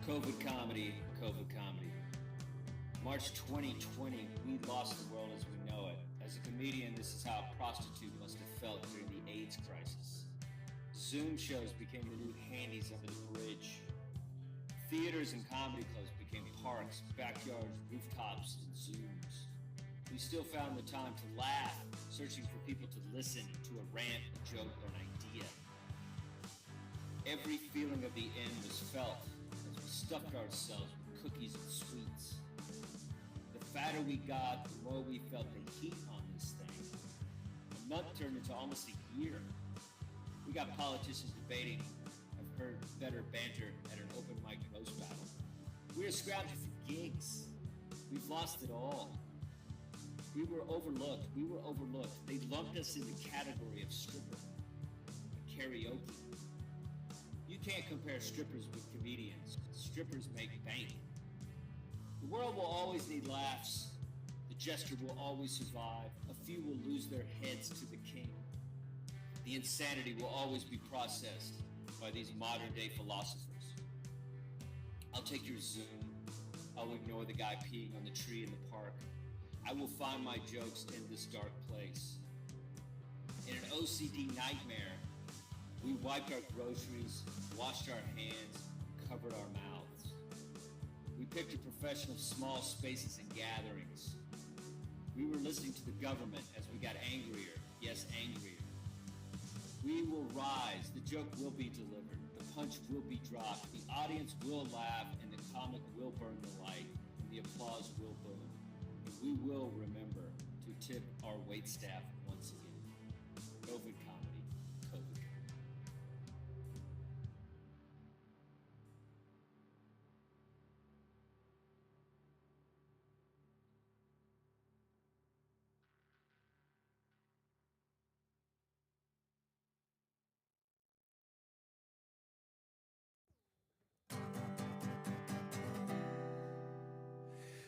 COVID comedy. March 2020, we lost the world as we know it. As a comedian, this is how a prostitute must have felt during the AIDS crisis. Zoom shows became the new handies under the bridge. Theaters and comedy clubs became parks, backyards, rooftops, and Zooms. We still found the time to laugh, searching for people to listen to a rant, a joke, or an idea. Every feeling of the end was felt as we stuffed ourselves with cookies and sweets. The fatter we got, the more we felt the heat on this thing. A month turned into almost a year. We got politicians debating. I've heard better banter at an open mic roast battle. We were scrounging for gigs. We've lost it all. We were overlooked. They lumped us in the category of stripper. Karaoke. You can't compare strippers with comedians. Strippers make bank. The world will always need laughs. The jester will always survive. A few will lose their heads to the king. The insanity will always be processed by these modern-day philosophers. I'll take your Zoom. I'll ignore the guy peeing on the tree in the park. I will find my jokes in this dark place. In an OCD nightmare, we wiped our groceries, washed our hands, covered our mouths. We picked a profession of small spaces and gatherings. We were listening to the government as we got angrier, yes, angrier. We will rise, the joke will be delivered, the punch will be dropped, the audience will laugh, and the comic will burn the light, and the applause will boom. And we will remember to tip our waitstaff once again. COVID comedy, COVID comedy.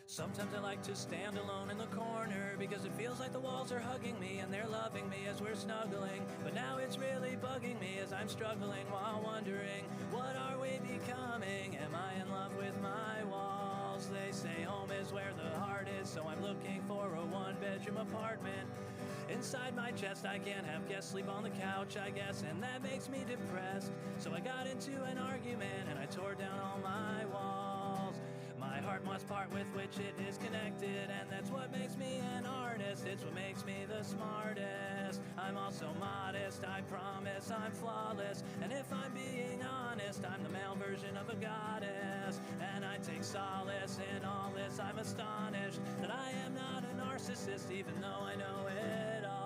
Sometimes I like to stand alone in the corner because it feels like the walls are hugging me and they're loving me as we're snuggling. But now it's really bugging me as I'm struggling while wondering, what are we becoming? Am I in love with my walls? They say home is where the heart is, so I'm looking for a one-bedroom apartment. Inside my chest, I can't have guests sleep on the couch, I guess, and that makes me depressed. So I got into an argument and I tore down all my walls. My heart must part with which it is connected, and that's what makes me an artist. It's what makes me the smartest. I'm also modest, I promise I'm flawless. And if I'm being honest, I'm the male version of a goddess. And I take solace in all this. I'm astonished that I am not a narcissist, even though I know it all.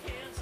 Cancel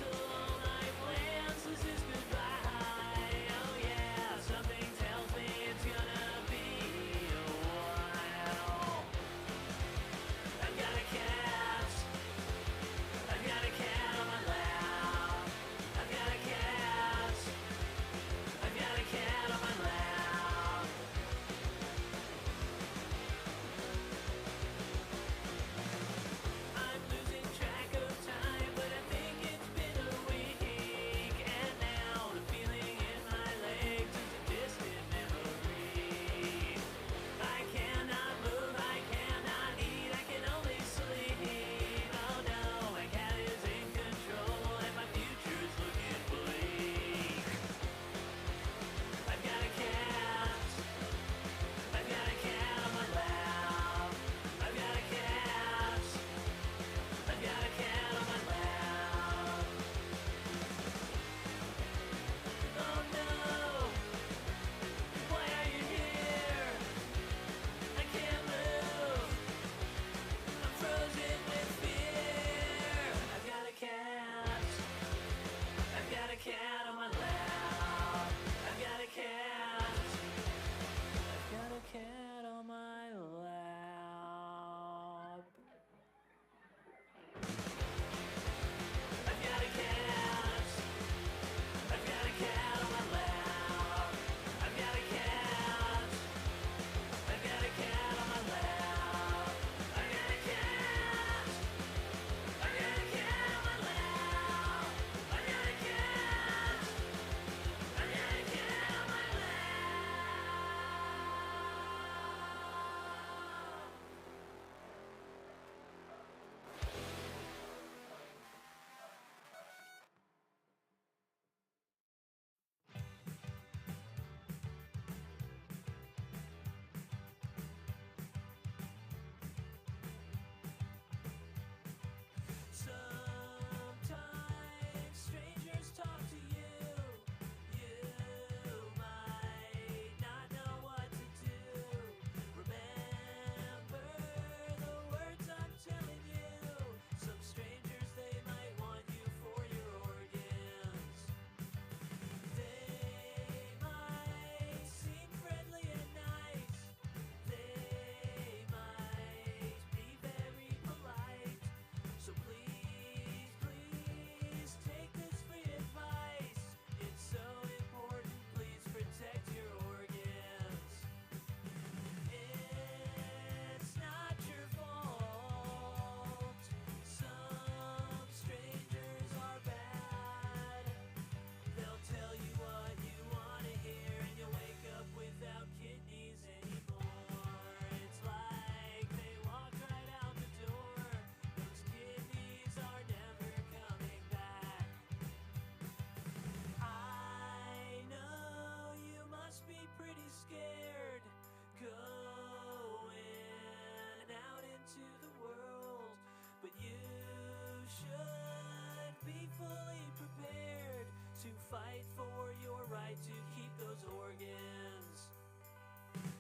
fight for your right to keep those organs.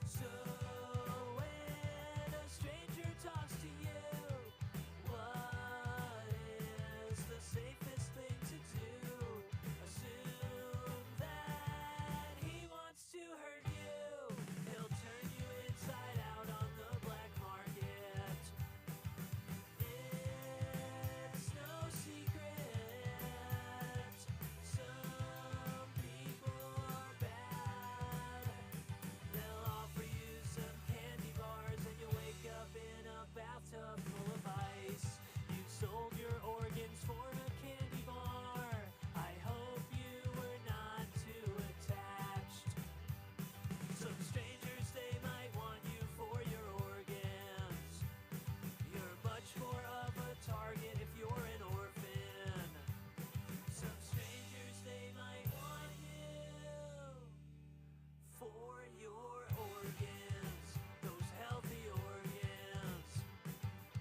So when a stranger talks to you, what is the safest thing to do? Assume that he wants to hurt you. He'll turn you inside out on the black market. It's no secret. Some people are bad. They'll offer you some candy bars and you'll wake up in a bathtub full of ice. You sold your organs for a candy bar. I hope you were not too attached. Some strangers, they might want you for your organs. You're much more of a target if you're an orphan. Some strangers, they might want you for your organs, those healthy organs.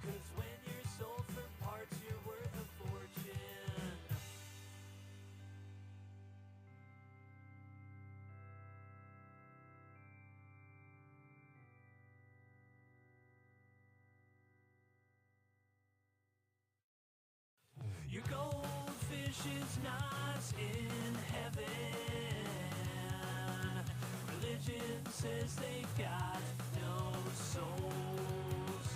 'Cause when you're sold for parts, you're worth a fortune. Your goldfish is not in heaven. Religion says they've got no souls.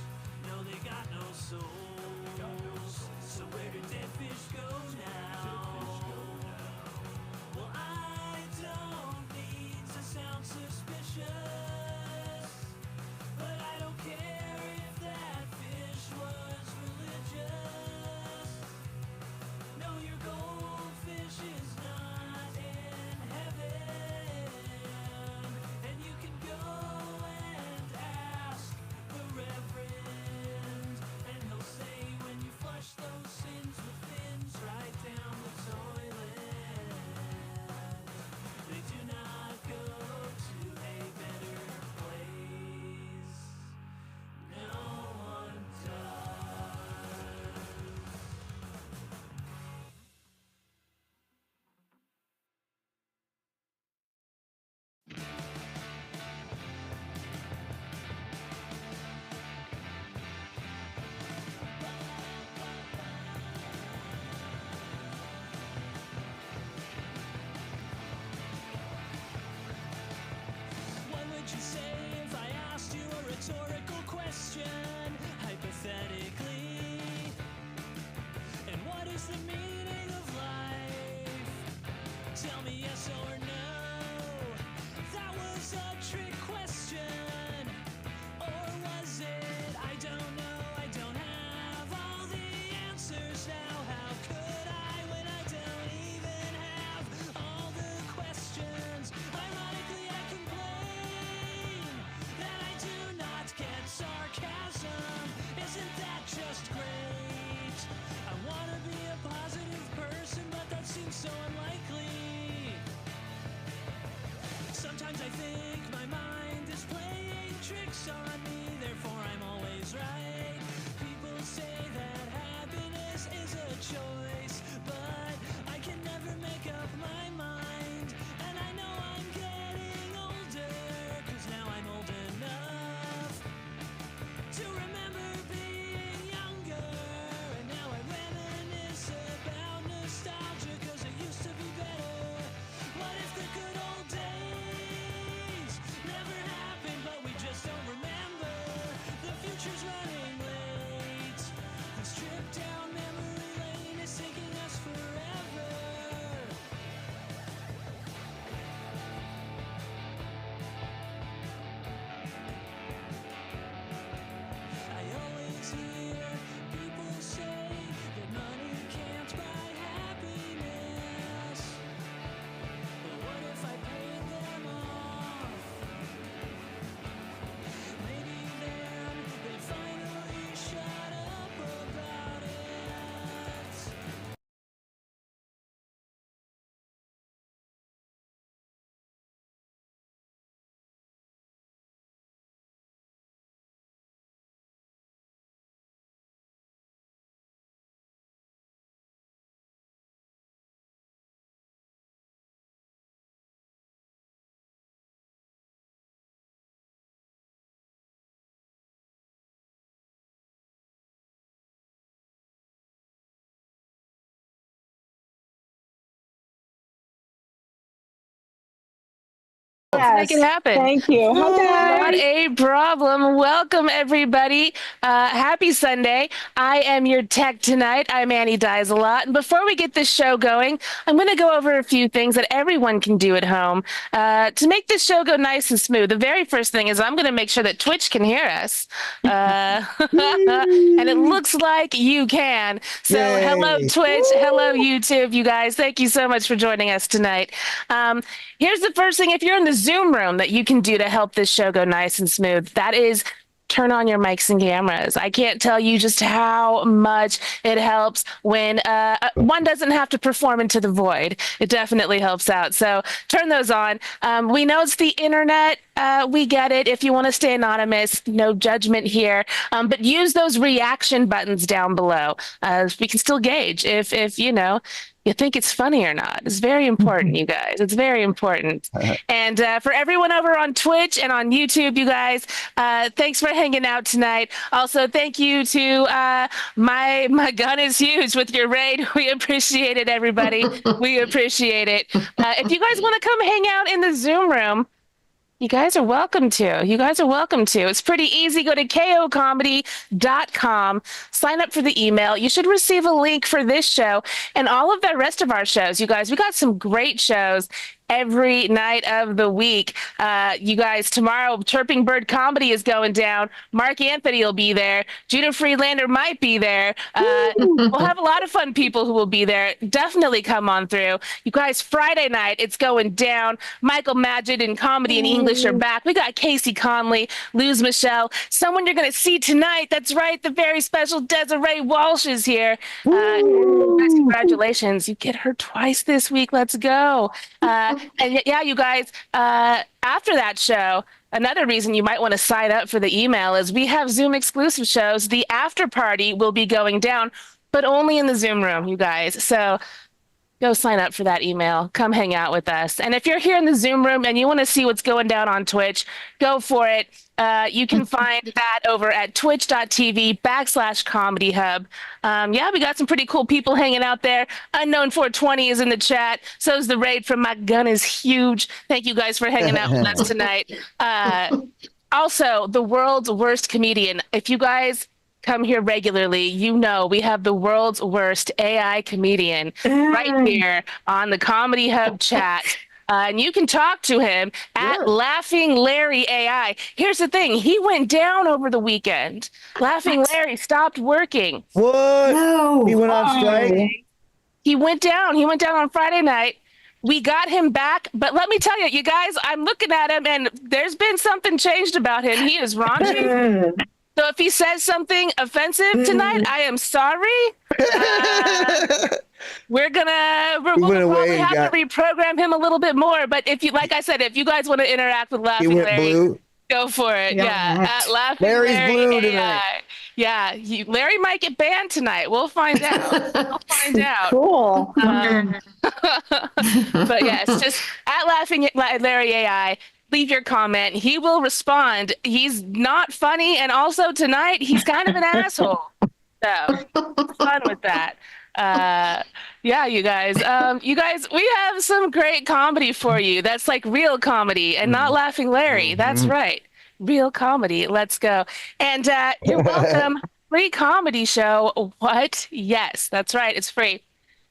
No, they got no souls. So where do dead fish go now? Well, I don't need to sound suspicious, but I don't care if that fish was religious. No, your goldfish is not in heaven. And you can go and ask the Reverend, and he'll say when you flush Let's make it happen. Thank you. Not a problem. Welcome, everybody. Happy Sunday. I am your tech tonight. I'm Annie Dies a Lot. And before we get this show going, I'm going to go over a few things that everyone can do at home to make this show go nice and smooth. The very first thing is I'm going to make sure that Twitch can hear us. And it looks like you can. So hello, Twitch. Hello, YouTube. You guys, thank you so much for joining us tonight. Here's the first thing, if you're in the Zoom room, that you can do to help this show go nice and smooth. That is turn on your mics and cameras. I can't tell you just how much it helps when one doesn't have to perform into the void. It definitely helps out. So turn those on. We know it's the internet. We get it. If you want to stay anonymous, no judgment here. But use those reaction buttons down below. We can still gauge if you know, you think it's funny or not. It's very important, you guys. It's very important. And for everyone over on Twitch and on YouTube, you guys, thanks for hanging out tonight. Also, thank you to my gun is huge with your raid. We appreciate it, everybody. We appreciate it. If you guys want to come hang out in the Zoom room, you guys are welcome to. You guys are welcome to. It's pretty easy. Go to kocomedy.com, sign up for the email. You should receive a link for this show and all of the rest of our shows. You guys, we got some great shows every night of the week. You guys, tomorrow, Chirping Bird Comedy is going down. Mark Anthony will be there. Judah Friedlander might be there. We'll have a lot of fun people who will be there. Definitely come on through. You guys, Friday night, it's going down. Michael Magid and Comedy in English are back. We got Casey Conley, Luz Michelle, someone you're going to see tonight. That's right, the very special Desiree Walsh is here. Congratulations. You get her twice this week. Let's go. And yeah, you guys, after that show, another reason you might want to sign up for the email is we have Zoom exclusive shows. The after party will be going down, but only in the Zoom room, you guys. So go sign up for that email. Come hang out with us. And if you're here in the Zoom room and you want to see what's going down on Twitch, go for it. You can find that over at twitch.tv/Comedy Hub. Yeah, we got some pretty cool people hanging out there. Unknown 420 is in the chat. So is the raid from My Gun is Huge. Thank you guys for hanging out with us tonight. Also, the world's worst comedian. If you guys come here regularly, you know we have the world's worst AI comedian right here on the Comedy Hub chat. And you can talk to him at Laughing Larry AI. Here's the thing. He went down over the weekend. Laughing Larry stopped working. What? No. He went on strike? He went down. He went down on Friday night. We got him back. But let me tell you, you guys, I'm looking at him, and there's been something changed about him. He is raunchy. So if he says something offensive tonight, I am sorry. We'll probably have to reprogram him a little bit more. But if you, like I said, if you guys want to interact with Laughing Larry, blue. Go for it. Yeah, at Laughing Larry's Larry blue AI. tonight. Yeah, Larry might get banned tonight. We'll find out. We'll find out. Cool. But yes, just at Laughing Larry AI. Leave your comment. He will respond. He's not funny, and also tonight he's kind of an asshole. So fun with that. Yeah, you guys. We have some great comedy for you. That's like real comedy and not Laughing Larry. That's right. Real comedy. Let's go. And you're welcome. Free comedy show. What? Yes, that's right. It's free.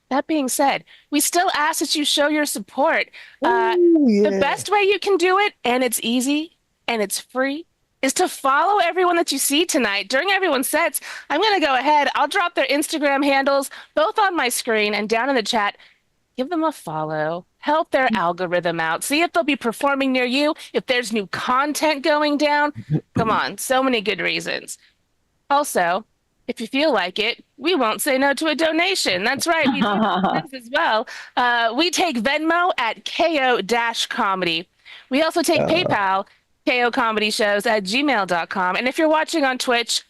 That being said, we still ask that you show your support. The best way you can do it, and it's easy and it's free, is to follow everyone that you see tonight. During everyone's sets, I'm going to go ahead. I'll drop their Instagram handles both on my screen and down in the chat. Give them a follow. Help their algorithm out. See if they'll be performing near you, if there's new content going down. Come on, so many good reasons. Also, if you feel like it, we won't say no to a donation. That's right. We do this as well. We take Venmo at ko-comedy. We also take PayPal, kocomedyshows@gmail.com. And if you're watching on Twitch,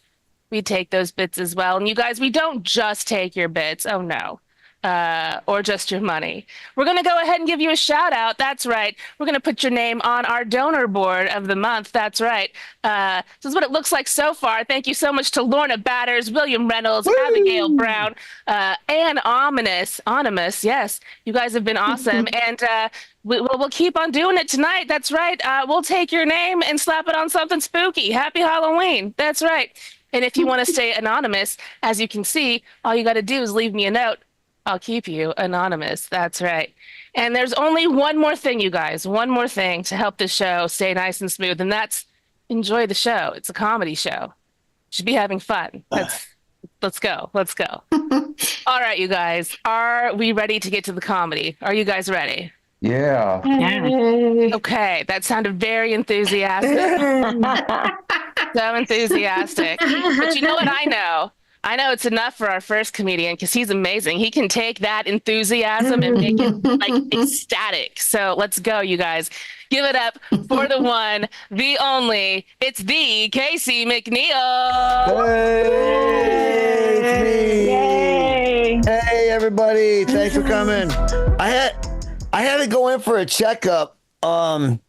we take those bits as well. And you guys, we don't just take your bits. Oh, no. or just your money. We're going to go ahead and give you a shout out. That's right. We're going to put your name on our donor board of the month. That's right. This is what it looks like so far. Thank you so much to Lorna Batters, William Reynolds, Abigail Brown, and Anonymous. Yes, you guys have been awesome. And we'll keep on doing it tonight. That's right. We'll take your name and slap it on something spooky. Happy Halloween. That's right. And if you want to stay anonymous, as you can see, all you got to do is leave me a note. I'll keep you anonymous. That's right. And there's only one more thing, you guys, one more thing to help this show stay nice and smooth, and that's enjoy the show. It's a comedy show. You should be having fun. Let's go. All right, you guys, are we ready to get to the comedy? Are you guys ready? Yeah. Okay, that sounded very enthusiastic. So enthusiastic. But you know what I know? I know it's enough for our first comedian because he's amazing. He can take that enthusiasm and make it like ecstatic. So let's go, you guys. Give it up for the one, the only. It's the Casey McNeil. Hey, it's me. Hey, everybody. Thanks for coming. I had to go in for a checkup. And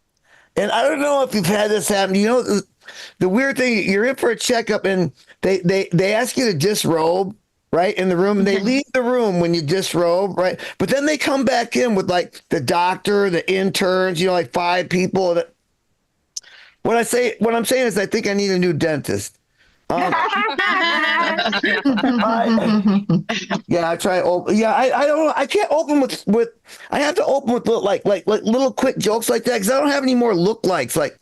I don't know if you've had this happen. You know, the weird thing, you're in for a checkup and they ask you to disrobe, right, in the room, and they leave the room when you disrobe, right? But then they come back in with like the doctor, the interns, you know, like 5 people. What I'm saying is I think I need a new dentist. I try. I don't know. I can't open with. I have to open with like little quick jokes like that because I don't have any more lookalikes. Like,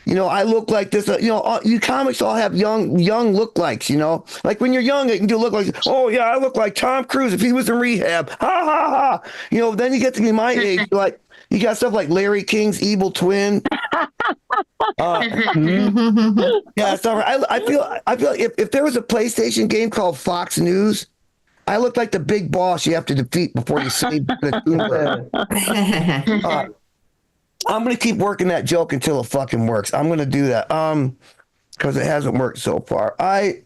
you know, I look like this. You know, you comics all have young lookalikes. You know, like when you're young, you can do lookalikes. Oh yeah, I look like Tom Cruise if he was in rehab. Ha ha ha. You know, then you get to be my age, like you got stuff like Larry King's evil twin. Yeah, so I feel like if there was a PlayStation game called Fox News, I look like the big boss you have to defeat before you save the I'm gonna keep working that joke until it fucking works. I'm gonna do that. Because it hasn't worked so far. The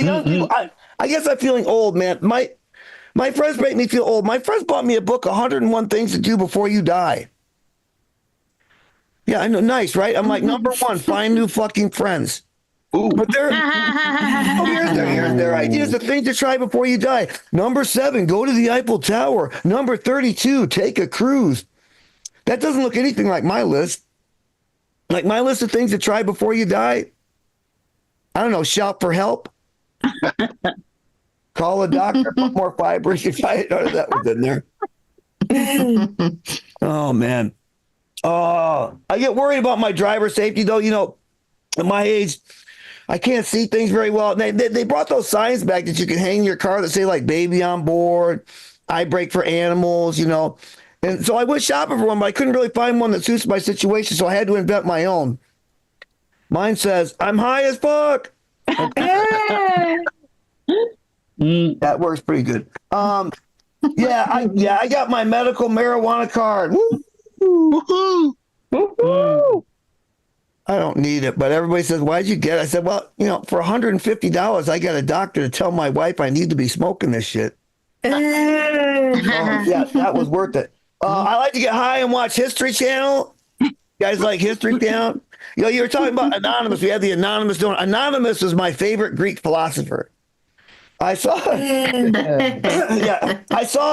young people. I guess I'm feeling old, man. My friends make me feel old. My friends bought me a book, 101 Things to Do Before You Die. Yeah, I know. Nice, right? I'm like, number 1, find new fucking friends. Ooh. But here's their ideas, the things to try before you die. Number 7, go to the Eiffel Tower. Number 32, take a cruise. That doesn't look anything like my list. Like my list of things to try before you die. I don't know, shop for help. Call a doctor, put more fiber in your diet. That was in there. Oh, man. I get worried about my driver safety, though. You know, at my age, I can't see things very well. They brought those signs back that you can hang in your car that say, like, baby on board, I brake for animals, you know. And so I was shopping for one, but I couldn't really find one that suits my situation, so I had to invent my own. Mine says, I'm high as fuck. That works pretty good. I got my medical marijuana card. Woo-hoo. Woo-hoo. I don't need it, but everybody says, why'd you get it? I said, well, you know, for $150, I got a doctor to tell my wife I need to be smoking this shit. Yeah, that was worth it. I like to get high and watch History Channel. You guys like History Channel? You know, you were talking about Anonymous. We had the Anonymous donor. Anonymous was my favorite Greek philosopher. I saw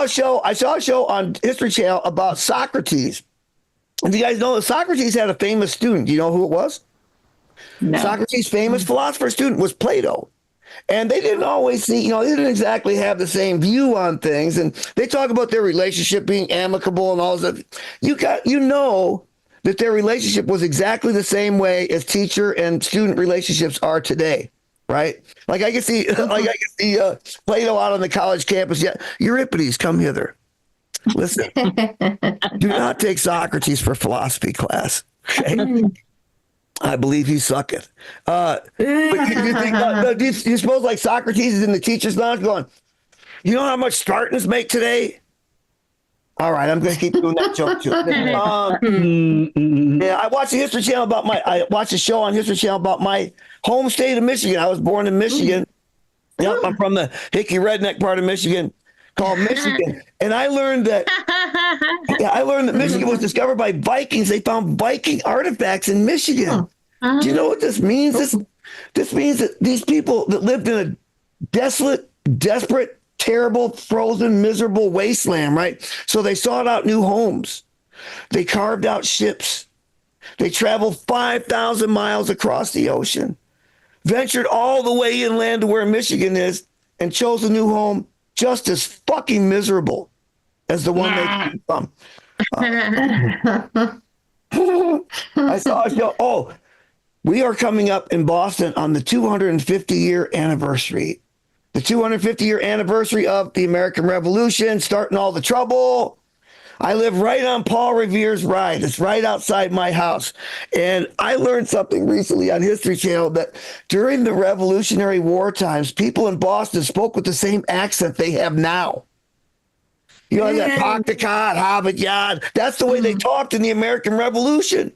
a show on History Channel about Socrates. And you guys know that Socrates had a famous student. Do you know who it was? No. Socrates' famous philosopher student was Plato. And they didn't always see, you know, they didn't exactly have the same view on things. And they talk about their relationship being amicable and all that. You know that their relationship was exactly the same way as teacher and student relationships are today. Right? Like I can see Plato out on the college campus. Yeah, Euripides, come hither. Listen, do not take Socrates for philosophy class. Okay? I believe he sucketh. But do you suppose like Socrates is in the teacher's lounge going, you know how much Spartans make today? All right, I'm going to keep doing that joke too. I watched a History Channel I watched a show on History Channel about my home state of Michigan. I was born in Michigan. Yep, I'm from the hickey redneck part of Michigan called Michigan. And I learned that Michigan was discovered by Vikings. They found Viking artifacts in Michigan. Do you know what this means? This means that these people that lived in a desolate, desperate, terrible, frozen, miserable wasteland, right? So they sought out new homes. They carved out ships. They traveled 5,000 miles across the ocean, ventured all the way inland to where Michigan is, and chose a new home just as fucking miserable as the one they came from. I saw a show. Oh, we are coming up in Boston on the 250-year anniversary. The 250-year anniversary of the American Revolution, starting all the trouble. I live right on Paul Revere's ride. It's right outside my house. And I learned something recently on History Channel that during the Revolutionary War times, people in Boston spoke with the same accent they have now. You know, that Poctacot, Hobbit Yard. That's the way they talked in the American Revolution.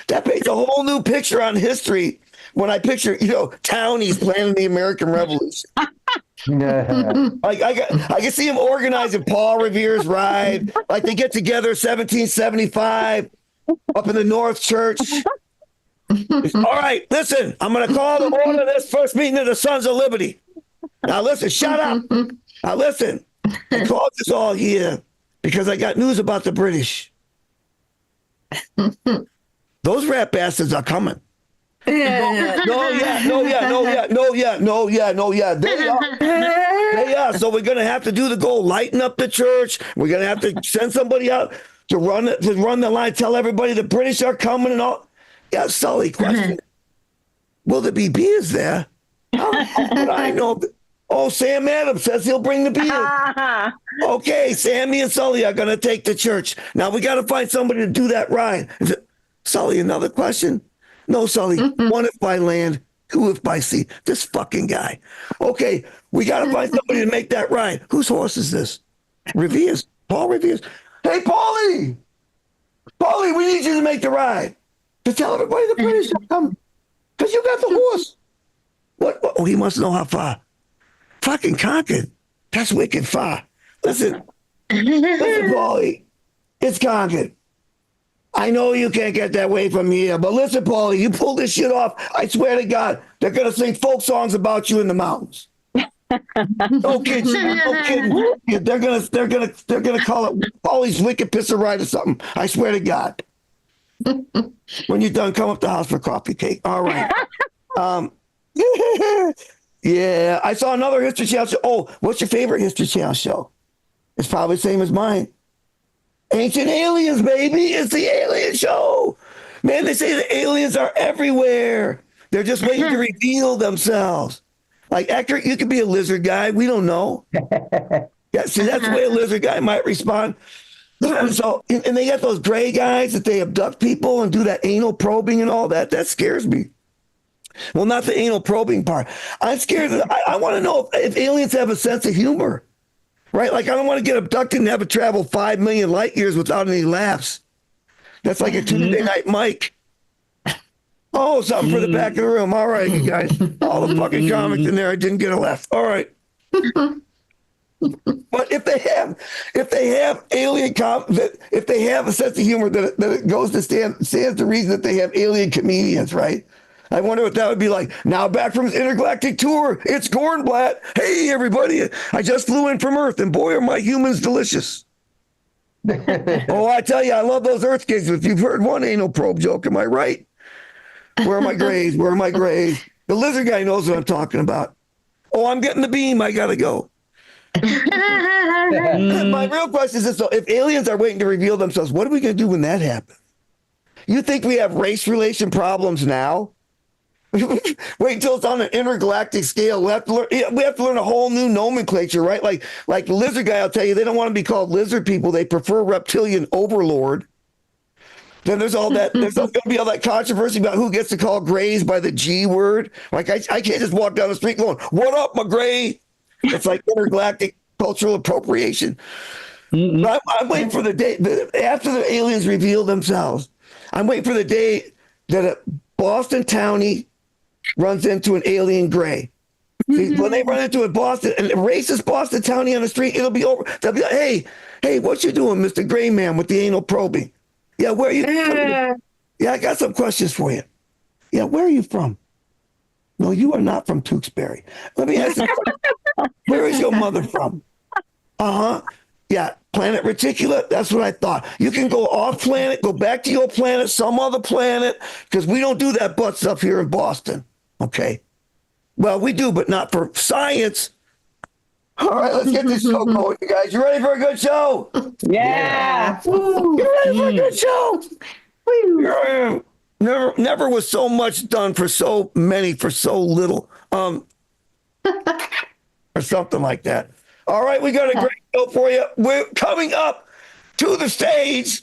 That paints a whole new picture on history when I picture, townies planning the American Revolution. Like I can see him organizing Paul Revere's ride. Like they get together 1775 up in the North Church. All right, listen, I'm going to call the order of this first meeting of the Sons of Liberty. Now listen, shut up. Now listen, I called this all here because I got news about the British. Those rat bastards are coming. They are. So we're gonna have to do the goal, lighten up the church. We're gonna have to send somebody out to run the line, tell everybody the British are coming and all. Yeah, Sully, question. Will there be beers there? I know. Oh, Sam Adams says he'll bring the beer. Okay, Sammy and Sully are gonna take the church. Now we gotta find somebody to do that ride. Sully, another question. No, Sully, one if by land, two if by sea. This fucking guy. Okay, we got to find somebody to make that ride. Whose horse is this? Revere's. Paul Revere's. Hey, Paulie! Paulie, we need you to make the ride. To tell everybody the British are coming. Because you got the horse. What? Oh, he must know how far. Fucking Concord. That's wicked far. Listen, Paulie. It's Concord. I know you can't get that way from here, but listen, Paulie, you pull this shit off, I swear to God, they're gonna sing folk songs about you in the mountains. No kidding. They're gonna call it Paulie's Wicked Pisser Ride or something. I swear to God. When you're done, come up to the house for coffee cake. All right. Yeah, I saw another History Channel show. Oh, what's your favorite History Channel show? It's probably the same as mine. Ancient Aliens, baby. It's the alien show. Man, they say the aliens are everywhere. They're just waiting to reveal themselves. Like, Eckert, you could be a lizard guy. We don't know. Yeah, see, that's the way a lizard guy might respond. So, and they got those gray guys that they abduct people and do that anal probing and all that. That scares me. Well, not the anal probing part. I'm scared. I want to know if aliens have a sense of humor. Right? Like, I don't want to get abducted and have to travel 5 million light years without any laughs. That's like a Tuesday night mic. Oh, something for the back of the room. All right, you guys. All the fucking comics in there. I didn't get a laugh. All right. But if they have alien if they have a sense of humor that it goes to stands to reason that they have alien comedians, right? I wonder what that would be like. Now back from his intergalactic tour, it's Gornblatt. Hey, everybody. I just flew in from Earth, and boy, are my humans delicious. Oh, I tell you, I love those Earth gigs. If you've heard one anal probe joke, am I right? Where are my grays? Where are my grays? The lizard guy knows what I'm talking about. Oh, I'm getting the beam. I got to go. My real question is this. So if aliens are waiting to reveal themselves, what are we going to do when that happens? You think we have race relation problems now? Wait until it's on an intergalactic scale. We have to learn a whole new nomenclature, right? Like the lizard guy, I'll tell you, they don't want to be called lizard people. They prefer reptilian overlord. Then there's all that. There's going to be all that controversy about who gets to call grays by the G word. Like I can't just walk down the street going, "What up, my gray?" It's like intergalactic cultural appropriation. But I'm waiting for the day after the aliens reveal themselves. I'm waiting for the day that a Boston townie runs into an alien gray. See, when they run into a Boston and a racist Boston townie on the street, it'll be over. They'll be like, hey, what you doing, Mr. Gray Man with the anal probing? Yeah, where are you? Yeah, I got some questions for you. Yeah, where are you from? No, you are not from Tewksbury. Let me ask you, where is your mother from? Yeah, planet Reticula. That's what I thought. You can go off planet, go back to your planet, some other planet, because we don't do that butt stuff here in Boston. Okay. Well, we do, but not for science. All right, let's get this show going, you guys. You ready for a good show? Yeah. You ready for a good show? Here I am. Never was so much done for so many for so little. Or something like that. All right, we got a great show for you. We're coming up to the stage.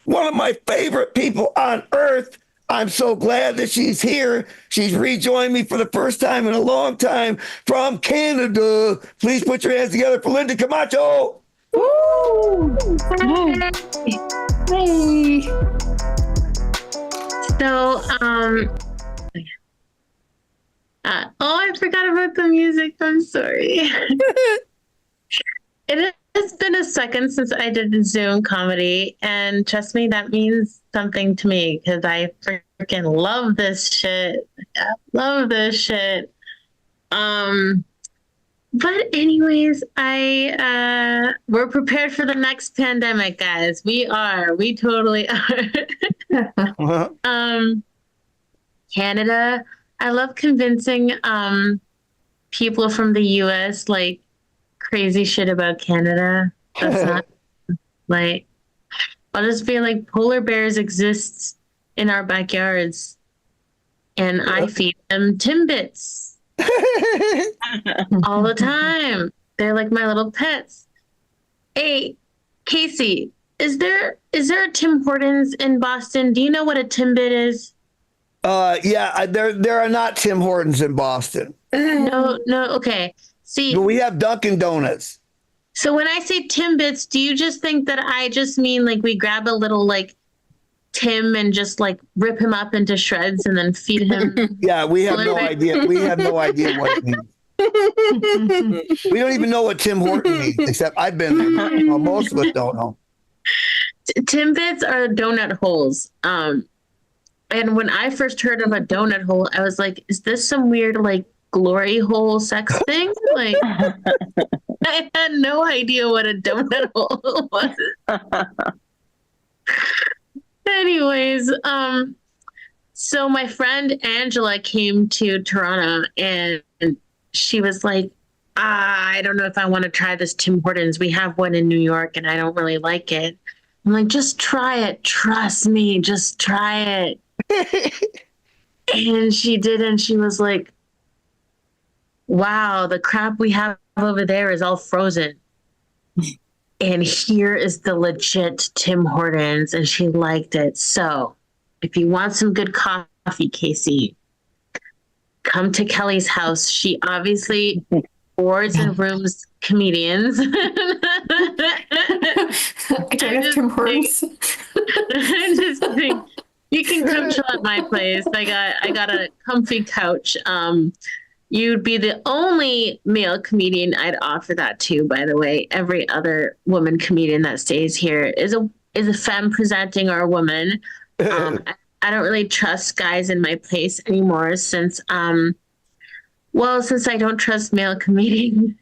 One of my favorite people on earth. I'm so glad that she's here. She's rejoined me for the first time in a long time from Canada. Please put your hands together for Linda Camacho. Woo! Hey. So, I forgot about the music. I'm sorry. It has been a second since I did Zoom comedy, and trust me, that means something to me because I freaking love this shit. I love this shit. But anyways, we're prepared for the next pandemic, guys. We totally are. Canada, I love convincing people from the US like crazy shit about Canada. That's not like, I'll just be like, polar bears exist in our backyards and I feed them Timbits all the time. They're like my little pets. Hey, Casey, is there a Tim Hortons in Boston? Do you know what a Timbit is? Yeah, there are not Tim Hortons in Boston. No, okay. See, but we have Dunkin' Donuts. So when I say Timbits, do you just think that I just mean like we grab a little like Tim and just like rip him up into shreds and then feed him? Yeah, we have no idea. We have no idea what it means. We don't even know what Tim Horton means, except I've been there. Well, most of us don't know. Timbits are donut holes. And when I first heard of a donut hole, I was like, is this some weird like glory hole sex thing? Like, I had no idea what a donut hole was. Anyways, so my friend Angela came to Toronto and she was like, I don't know if I want to try this Tim Hortons. We have one in New York and I don't really like it. I'm like, just try it. Trust me, just try it. And she did, and she was like, wow, the crap we have over there is all frozen. And here is the legit Tim Hortons, and she liked it. So if you want some good coffee, Casey, come to Kelly's house. She obviously boards and rooms comedians. I can't have Tim Hortons. I'm just kidding. You can come chill at my place. I got a comfy couch. You'd be the only male comedian I'd offer that to, by the way. Every other woman comedian that stays here is a femme presenting or a woman. I don't really trust guys in my place anymore since I don't trust male comedians.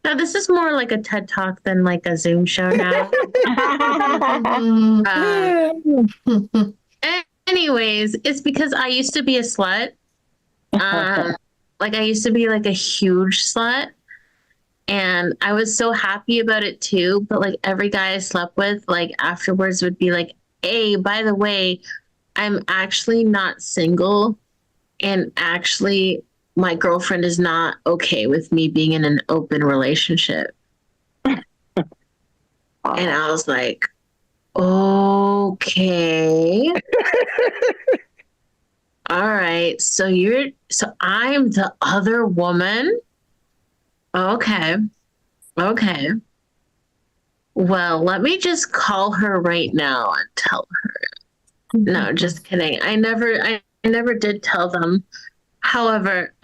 Now, this is more like a TED Talk than like a Zoom show now. Anyways, it's because I used to be a slut. I used to be like a huge slut. And I was so happy about it too. But like every guy I slept with, like afterwards would be like, hey, by the way, I'm actually not single. And actually, my girlfriend is not okay with me being in an open relationship. And I was like, okay. All right. So I'm the other woman. Okay. Well, let me just call her right now and tell her. No, just kidding. I never did tell them. However,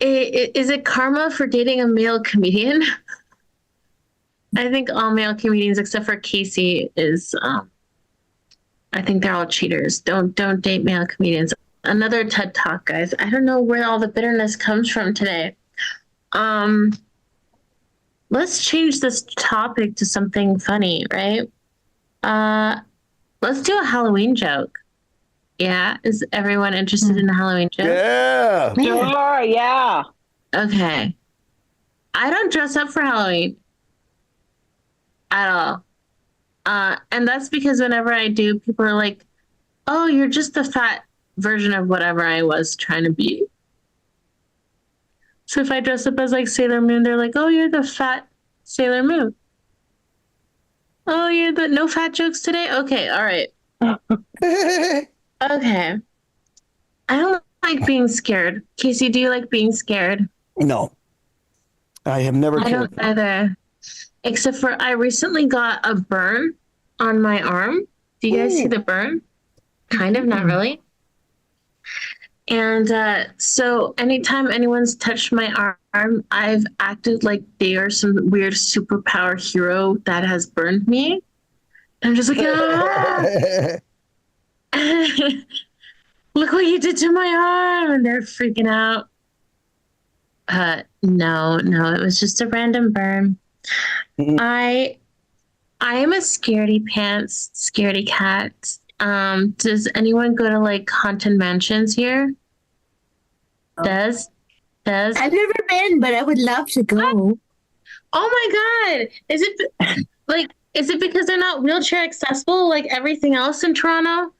is it karma for dating a male comedian? I think all male comedians except for Casey is. I think they're all cheaters. Don't date male comedians. Another TED Talk, guys. I don't know where all the bitterness comes from today. Let's change this topic to something funny, right? Let's do a Halloween joke. Yeah, is everyone interested in a Halloween joke? Yeah. Sure, yeah. Okay. I don't dress up for Halloween at all. And that's because whenever I do, people are like, oh, you're just the fat version of whatever I was trying to be. So if I dress up as like Sailor Moon, they're like, oh, you're the fat Sailor Moon. Oh, you're the no fat jokes today? Okay, all right. Okay. I don't like being scared. Casey, do you like being scared? No. I have never I don't either. Except for I recently got a burn on my arm. Do you guys see the burn? Kind of, not really. And so anytime anyone's touched my arm, I've acted like they are some weird superpower hero that has burned me. I'm just like, ah! Look what you did to my arm. And they're freaking out. No, it was just a random burn. I am a scaredy pants, scaredy cat. Does anyone go to like haunted mansions here? Does? I've never been, but I would love to go. Oh my God. Is it because they're not wheelchair accessible like everything else in Toronto?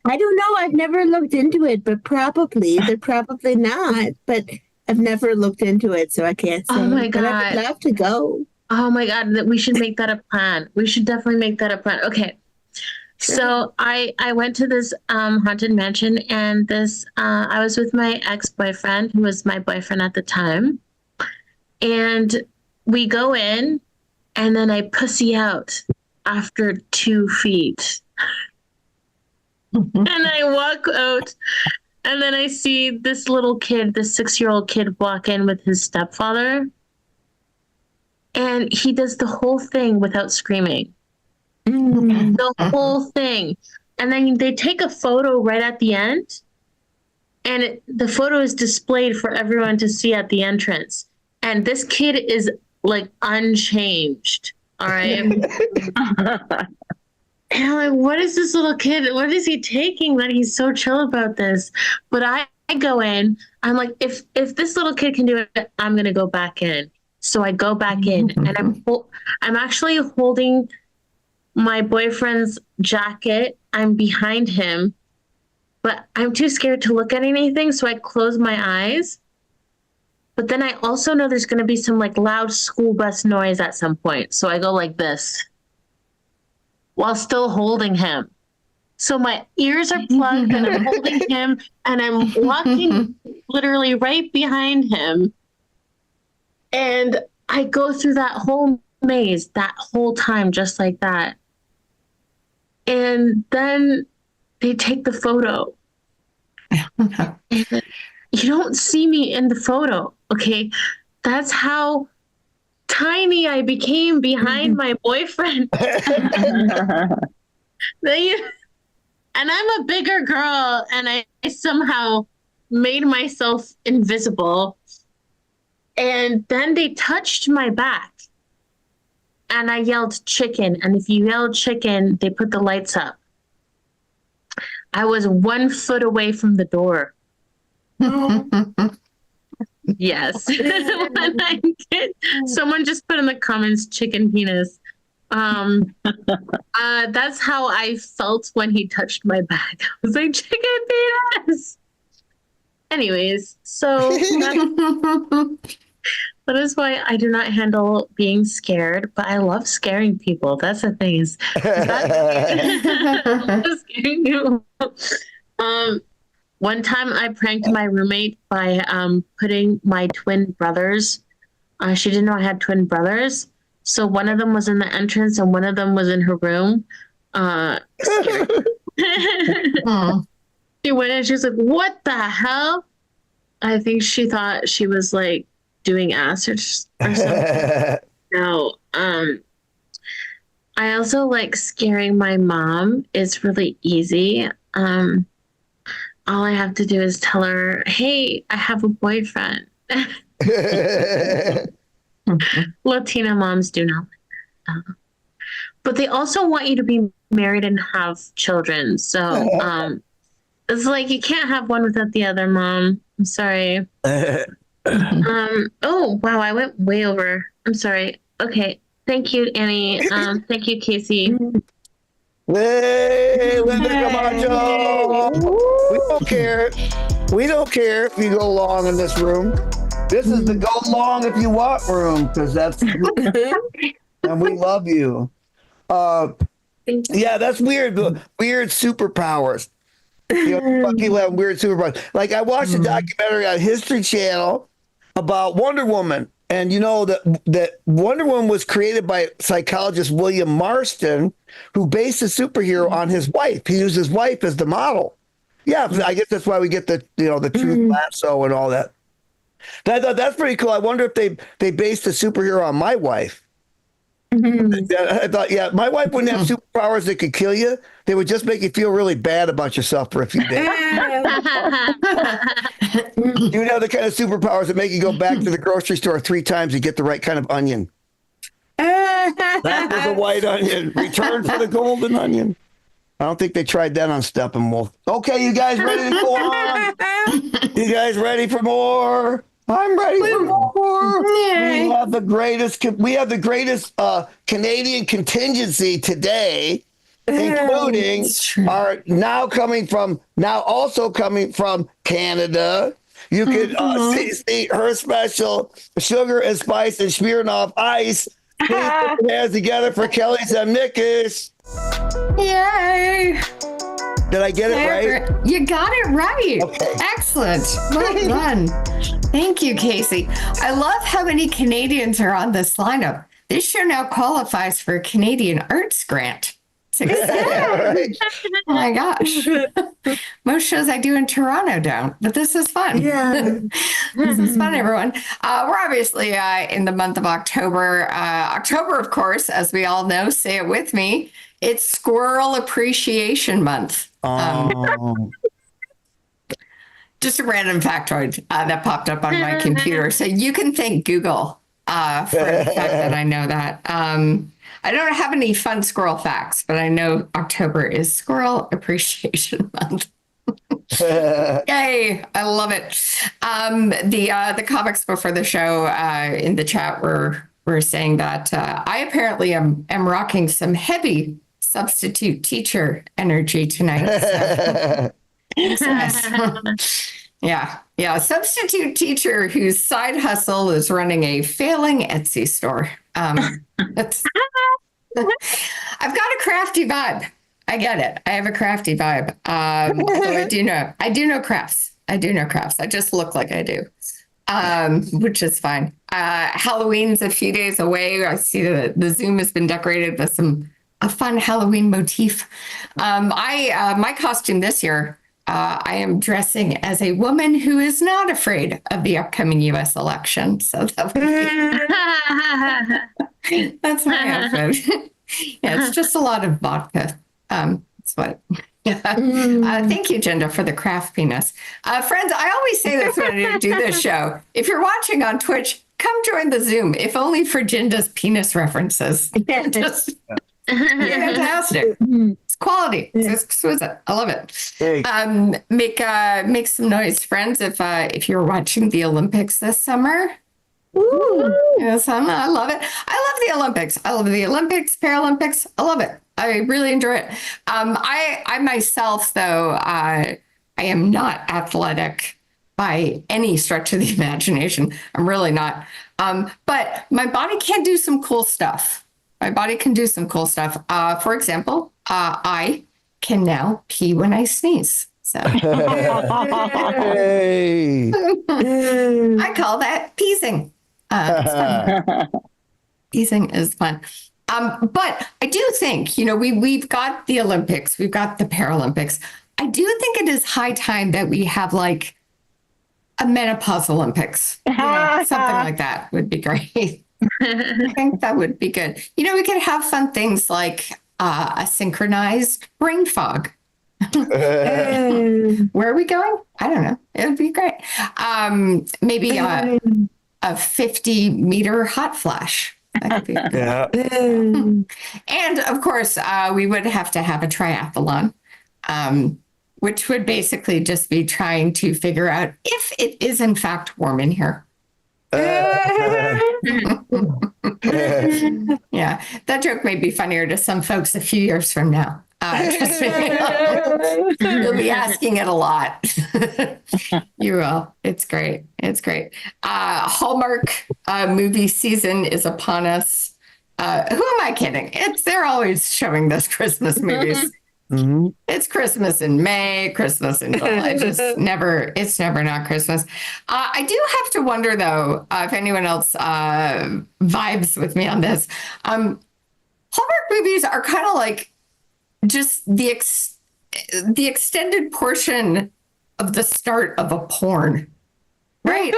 I don't know. I've never looked into it, but probably. They're probably not. But I've never looked into it, so I can't say. Oh my God. But I would love to go. Oh my God. We should make that a plan. We should definitely make that a plan. Okay. Sure. So I went to this haunted mansion, and I was with my ex-boyfriend, who was my boyfriend at the time. And we go in, and then I pussy out after 2 feet. And I walk out, and then I see this little kid, this 6-year-old kid, walk in with his stepfather. And he does the whole thing without screaming. The whole thing. And then they take a photo right at the end. And the photo is displayed for everyone to see at the entrance. And this kid is like unchanged. All right. And I'm like, what is this little kid? What is he taking that he's so chill about this? But I go in. I'm like, if this little kid can do it, I'm going to go back in. So I go back in, and I'm actually holding my boyfriend's jacket. I'm behind him, but I'm too scared to look at anything. So I close my eyes. But then I also know there's going to be some like loud school bus noise at some point. So I go like this while still holding him. So my ears are plugged and I'm holding him, and I'm walking literally right behind him. And I go through that whole maze that whole time, just like that. And then they take the photo. You don't see me in the photo, okay? That's how tiny I became behind my boyfriend. And I'm a bigger girl, and I somehow made myself invisible. And then they touched my back, and I yelled chicken. And if you yelled chicken, they put the lights up. I was 1 foot away from the door. Yes. Someone just put in the comments, chicken penis. That's how I felt when he touched my back. I was like, chicken penis. Anyways, so that is why I do not handle being scared, but I love scaring people. That's the thing. Scaring people. One time I pranked my roommate by putting my twin brothers. She didn't know I had twin brothers. So one of them was in the entrance and one of them was in her room. She went and she was like, "What the hell?" I think she thought she was like doing acid or something. No. I also like scaring my mom. It's really easy. All I have to do is tell her, "Hey, I have a boyfriend." Latina moms do not like that. But they also want you to be married and have children. So it's like you can't have one without the other, Mom. I'm sorry. Oh, wow, I went way over. I'm sorry. Okay. Thank you, Annie. Thank you, Casey. Hey, Linda Camacho. We don't care. We don't care if you go long in this room. This is the go long if you want room, because that's and we love you. Yeah, that's weird. Weird superpowers. You know, people have weird superpowers. Like I watched a documentary on History Channel about Wonder Woman, and you know that Wonder Woman was created by psychologist William Marston, who based the superhero on his wife. He used his wife as the model. Yeah, I guess that's why we get the truth lasso and all that. And I thought that's pretty cool. I wonder if they based the superhero on my wife. I thought, yeah, my wife wouldn't have superpowers that could kill you. They would just make you feel really bad about yourself for a few days. You would have the kind of superpowers that make you go back to the grocery store 3 times to get the right kind of onion. That was a white onion. Return for the golden onion. I don't think they tried that on Steppenwolf. Okay, you guys ready to go on? You guys ready for more? I'm ready for more. We have the greatest Canadian contingency today, including our now also coming from Canada. You can see her special sugar and spice and Smirnoff ice. Please put your hands together for Kelly Zemnickish. Yay! Did I get it right? You got it right. Okay. Excellent. Well done. Thank you, Casey. I love how many Canadians are on this lineup. This show now qualifies for a Canadian Arts Grant. Right. Oh my gosh. Most shows I do in Toronto don't, but this is fun. Yeah. This is fun, everyone. We're obviously in the month of October. October, of course, as we all know, say it with me, it's Squirrel Appreciation Month. Just a random factoid that popped up on my computer. So you can thank Google for the fact that I know that. I don't have any fun squirrel facts, but I know October is Squirrel Appreciation Month. Yay! I love it. The comics before the show in the chat were saying that I apparently am rocking some heavy substitute teacher energy tonight. So. Yeah. Substitute teacher whose side hustle is running a failing Etsy store. I've got a crafty vibe. I get it. I have a crafty vibe. I do know crafts. I just look like I do, which is fine. Halloween's a few days away. I see that the Zoom has been decorated with a fun Halloween motif. My costume this year, I am dressing as a woman who is not afraid of the upcoming U.S. election. So that would be, that's my outfit. Yeah, it's just a lot of vodka. That's what. Thank you, Jinda, for the craft penis. Friends, I always say this when I do this show. If you're watching on Twitch, come join the Zoom, if only for Jinda's penis references. Just fantastic. It's quality. It's exquisite. I love it. Hey. Make some noise, friends, if you're watching the Olympics this summer. Ooh. Yes, I love it. I love the Olympics. I love the Olympics, Paralympics. I love it. I really enjoy it. I myself, though, I am not athletic by any stretch of the imagination. I'm really not. But my body can do some cool stuff. For example, I can now pee when I sneeze. So Hey. I call that peasing. Peasing is fun. But I do think, we've got the Olympics, we've got the Paralympics. I do think it is high time that we have like a menopause Olympics. Something like that would be great. I think that would be good. We could have fun things like a synchronized brain fog. Where are we going? I don't know. It would be great. Maybe a 50-meter hot flash. That could be good. Yeah. And of course, we would have to have a triathlon, which would basically just be trying to figure out if it is in fact warm in here. Yeah, that joke may be funnier to some folks a few years from now. Trust me. You'll be asking it a lot. You will. It's great. It's great. Hallmark movie season is upon us. Who am I kidding? They're always showing those Christmas movies. Mm-hmm. It's Christmas in May, Christmas in July. It's never not Christmas. I do have to wonder, though, if anyone else vibes with me on this. Hallmark movies are kind of like just the extended portion of the start of a porn, right?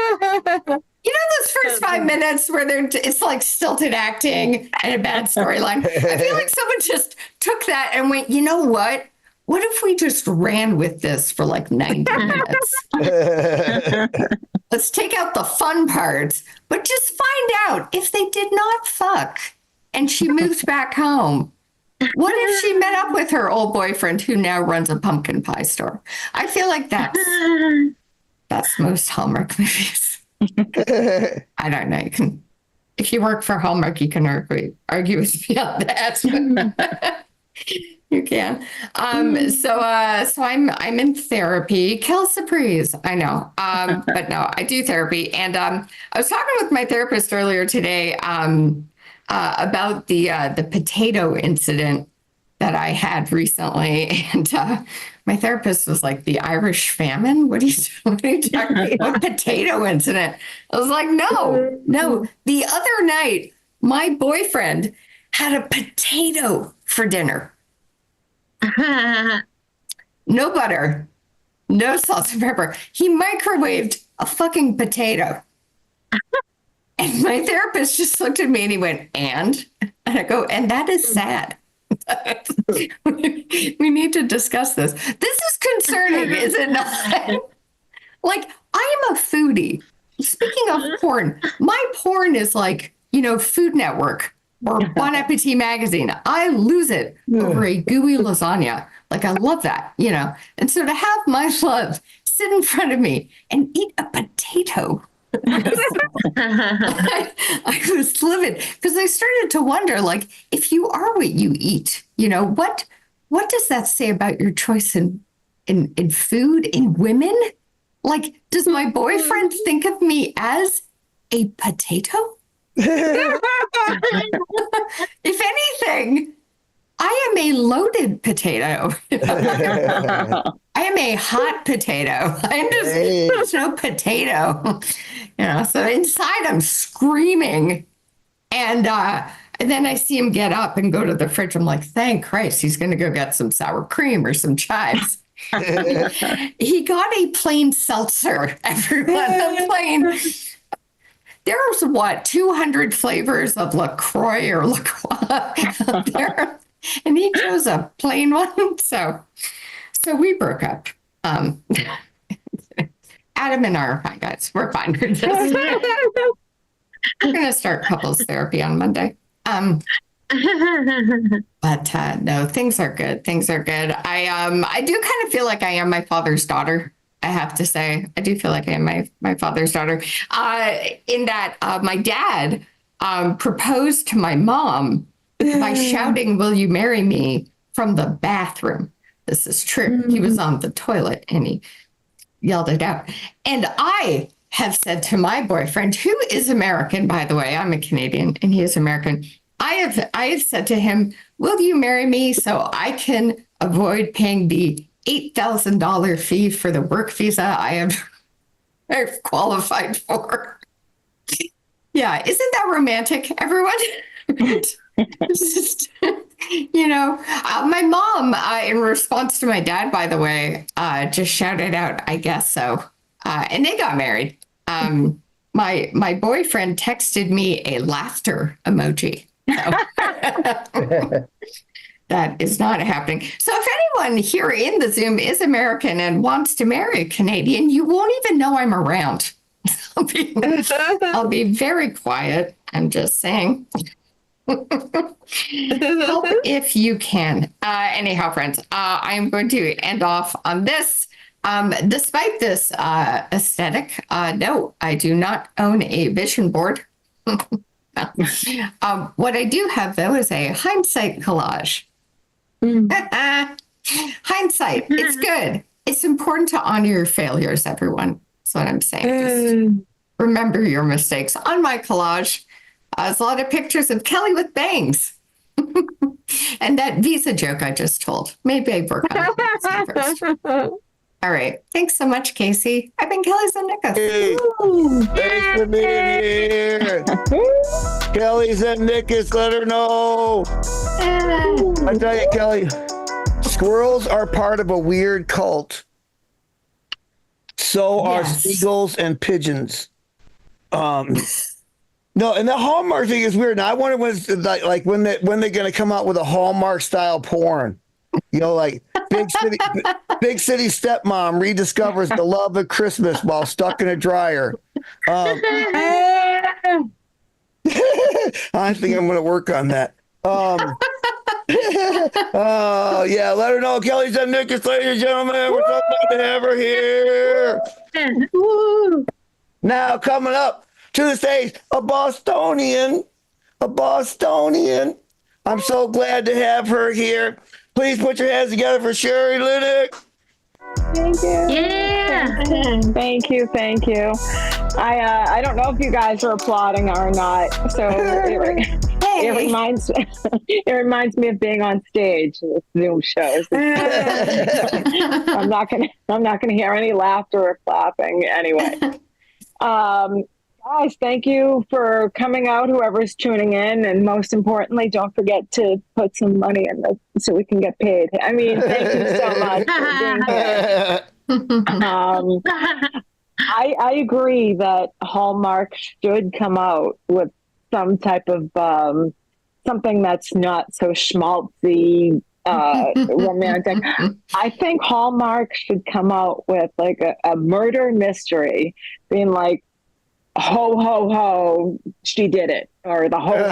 Those first 5 minutes where it's like stilted acting and a bad storyline. I feel like someone just took that and went, you know what? What if we just ran with this for like 90 minutes? Let's take out the fun parts, but just find out if they did not fuck and she moved back home. What if she met up with her old boyfriend who now runs a pumpkin pie store? I feel like that's most Hallmark movies. I don't know. If you work for Hallmark, you can argue with me on that. You can. So I'm in therapy. Kill surprise. I know. But no, I do therapy. And I was talking with my therapist earlier today about the potato incident that I had recently. And my therapist was like, the Irish famine? What are you talking about? Potato incident. I was like, no. The other night, my boyfriend had a potato for dinner. No butter, no salt and pepper. He microwaved a fucking potato. And my therapist just looked at me and he went, and I go, and that is sad. We need to discuss this. This is concerning, is it not? Like, I am a foodie. Speaking of porn, my porn is like, Food Network or Bon Appetit magazine. I lose it over a gooey lasagna. Like, I love that, And so to have my love sit in front of me and eat a potato, I was livid because I started to wonder, like, if you are what you eat, what does that say about your choice in food, in women? Like, does my boyfriend think of me as a potato? If anything, I am a loaded potato. I am a hot potato. There's no potato. So inside I'm screaming. And then I see him get up and go to the fridge. I'm like, thank Christ, he's going to go get some sour cream or some chives. He got a plain seltzer, everyone. A plain. There's 200 flavors of LaCroix or LaCroix there. And he chose a plain one. So we broke up. Adam and I are fine, guys. We're fine. We're going to start couples therapy on Monday. But no, things are good. Things are good. I do kind of feel like I am my father's daughter. I have to say, I do feel like I am my father's daughter. In that my dad proposed to my mom by shouting, "Will you marry me?" from the bathroom. This is true. He was on the toilet and he yelled it out. And I have said to my boyfriend, who is American, by the way, I'm a Canadian and he is American. I have said to him, "Will you marry me so I can avoid paying the $8,000 fee for the work visa I've qualified for?" Yeah, isn't that romantic, everyone? My mom, in response to my dad, by the way, just shouted out, I guess so. And they got married. My boyfriend texted me a laughter emoji. So that is not happening. So if anyone here in the Zoom is American and wants to marry a Canadian, you won't even know I'm around. I'll be very quiet. I'm just saying. Help if you can. Anyhow, friends, I am going to end off on this. Despite this aesthetic, no, I do not own a vision board. What I do have, though, is a hindsight collage. Hindsight, it's good. It's important to honor your failures, everyone. That's what I'm saying. Just remember your mistakes. On my collage, there's a lot of pictures of Kelly with bangs. And that visa joke I just told. Maybe I work on it first. All right. Thanks so much, Casey. I've been Kelly Zemnickas. Hey, thanks for being here. Kelly Zemnickas, let her know. I tell you, Kelly, squirrels are part of a weird cult. So are seagulls and pigeons. No, and the Hallmark thing is weird. Now I wonder when they're going to come out with a Hallmark style porn. Like big city stepmom rediscovers the love of Christmas while stuck in a dryer. I think I'm going to work on that. Yeah, let her know. Kelly Zemnickas, ladies and gentlemen, we're so glad to have her here. Now coming up to the stage, a Bostonian. I'm so glad to have her here. Please put your hands together for Sherry Liddick. Thank you. Yeah. Thank you. I don't know if you guys are applauding or not. So it reminds me of being on stage with Zoom shows. I'm not gonna hear any laughter or clapping anyway. Guys, thank you for coming out, whoever's tuning in. And most importantly, don't forget to put some money in this so we can get paid. I mean, thank you so much for being here. I agree that Hallmark should come out with some type of something that's not so schmaltzy, romantic. I think Hallmark should come out with like a murder mystery, being like, ho, ho, ho, she did it. Or the ho, ho, ho.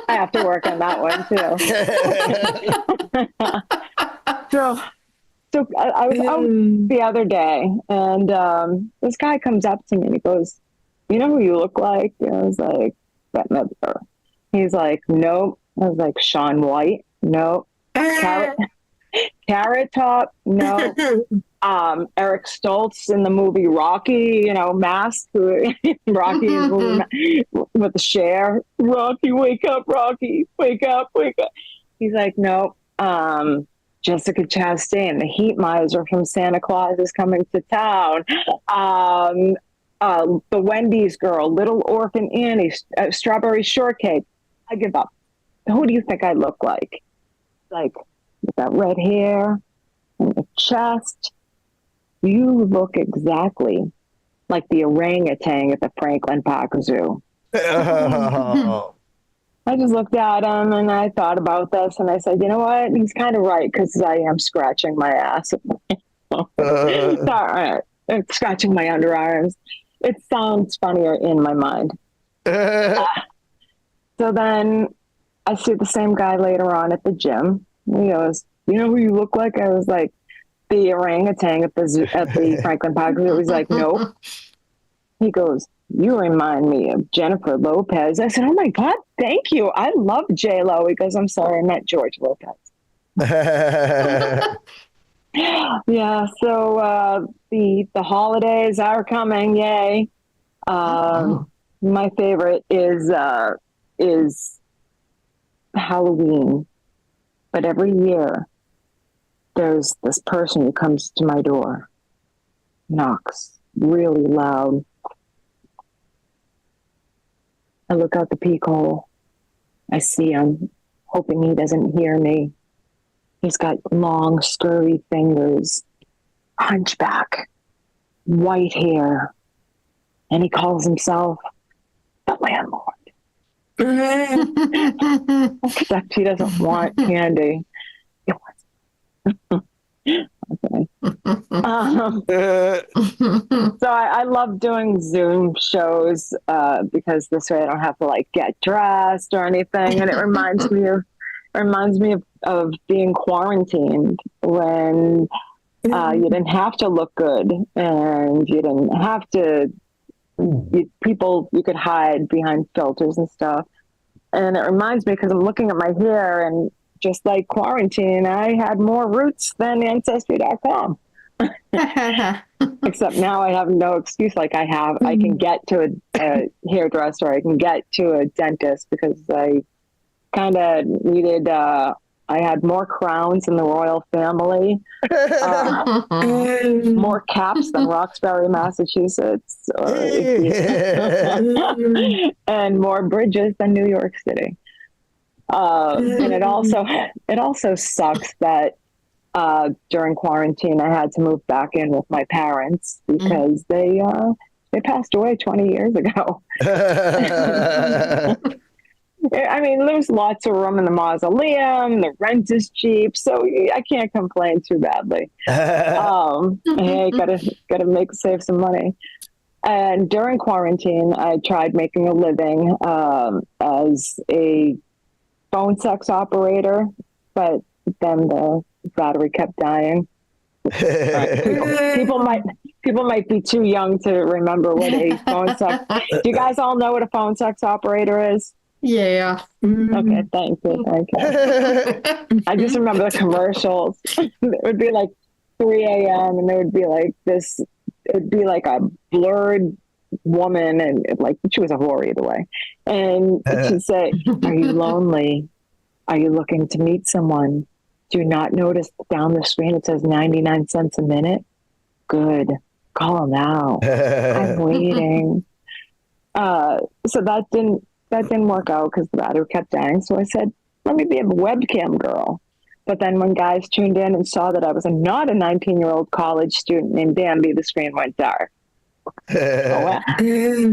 I have to work on that one, too. So I was out the other day, and this guy comes up to me and he goes, "You know who you look like?" And I was like, "Never." He's like, "Nope." I was like, "Shaun White?" "Nope." Carrot Top? No. Eric Stoltz in the movie Rocky, Mask, Rocky with the Cher. "Rocky, wake up, Rocky, wake up, wake up." He's like, "Nope." Jessica Chastain, the heat miser from Santa Claus is coming to town. The Wendy's girl, Little Orphan Annie, Strawberry Shortcake. I give up. Who do you think I look like? Like, with that red hair and the chest. You look exactly like the orangutan at the Franklin Park Zoo. Oh. I just looked at him and I thought about this and I said, you know what? He's kind of right, because I am scratching my ass. Sorry, scratching my underarms. It sounds funnier in my mind. So then I see the same guy later on at the gym. He goes, "You know who you look like?" I was like, "The orangutan at the Franklin Park." He was like, "Nope." He goes, "You remind me of Jennifer Lopez." I said, "Oh my God, thank you. I love J-Lo." He goes, "I'm sorry, I meant George Lopez." Yeah, so the holidays are coming, yay. My favorite is Halloween. But every year there's this person who comes to my door, knocks really loud. I look out the peek hole. I see him, hoping he doesn't hear me. He's got long, scurvy fingers, hunchback, white hair, and he calls himself the landlord. Except he doesn't want candy. He wants okay. So I love doing Zoom shows because this way I don't have to like get dressed or anything, and it reminds me of being quarantined when you didn't have to look good and you didn't have to. You could hide behind filters and stuff, and it reminds me because I'm looking at my hair and. Just like quarantine, I had more roots than Ancestry.com. Except now I have no excuse like I can get to a hairdresser, I can get to a dentist because I kind of needed, I had more crowns in the royal family, more caps than Roxbury, Massachusetts, and more bridges than New York City. And it also sucks that during quarantine I had to move back in with my parents because they passed away 20 years ago. I mean, there's lots of room in the mausoleum. The rent is cheap, so I can't complain too badly. Hey, gotta save some money. And during quarantine, I tried making a living as a phone sex operator, but then the battery kept dying. People might be too young to remember what a phone sex. Do you guys all know what a phone sex operator is? Yeah. Okay, thank you. I just remember the commercials. It would be like 3 a.m. and there would be like this. It'd be like a blurred woman, and she was a whore either way. And she'd say, "Are you lonely? Are you looking to meet someone? Do you not notice down the screen it says 99 cents a minute? Good. Call now. I'm waiting." So that didn't work out because the battery kept dying. So I said, let me be a webcam girl. But then when guys tuned in and saw that I was not a 19-year-old college student named Bambi, the screen went dark.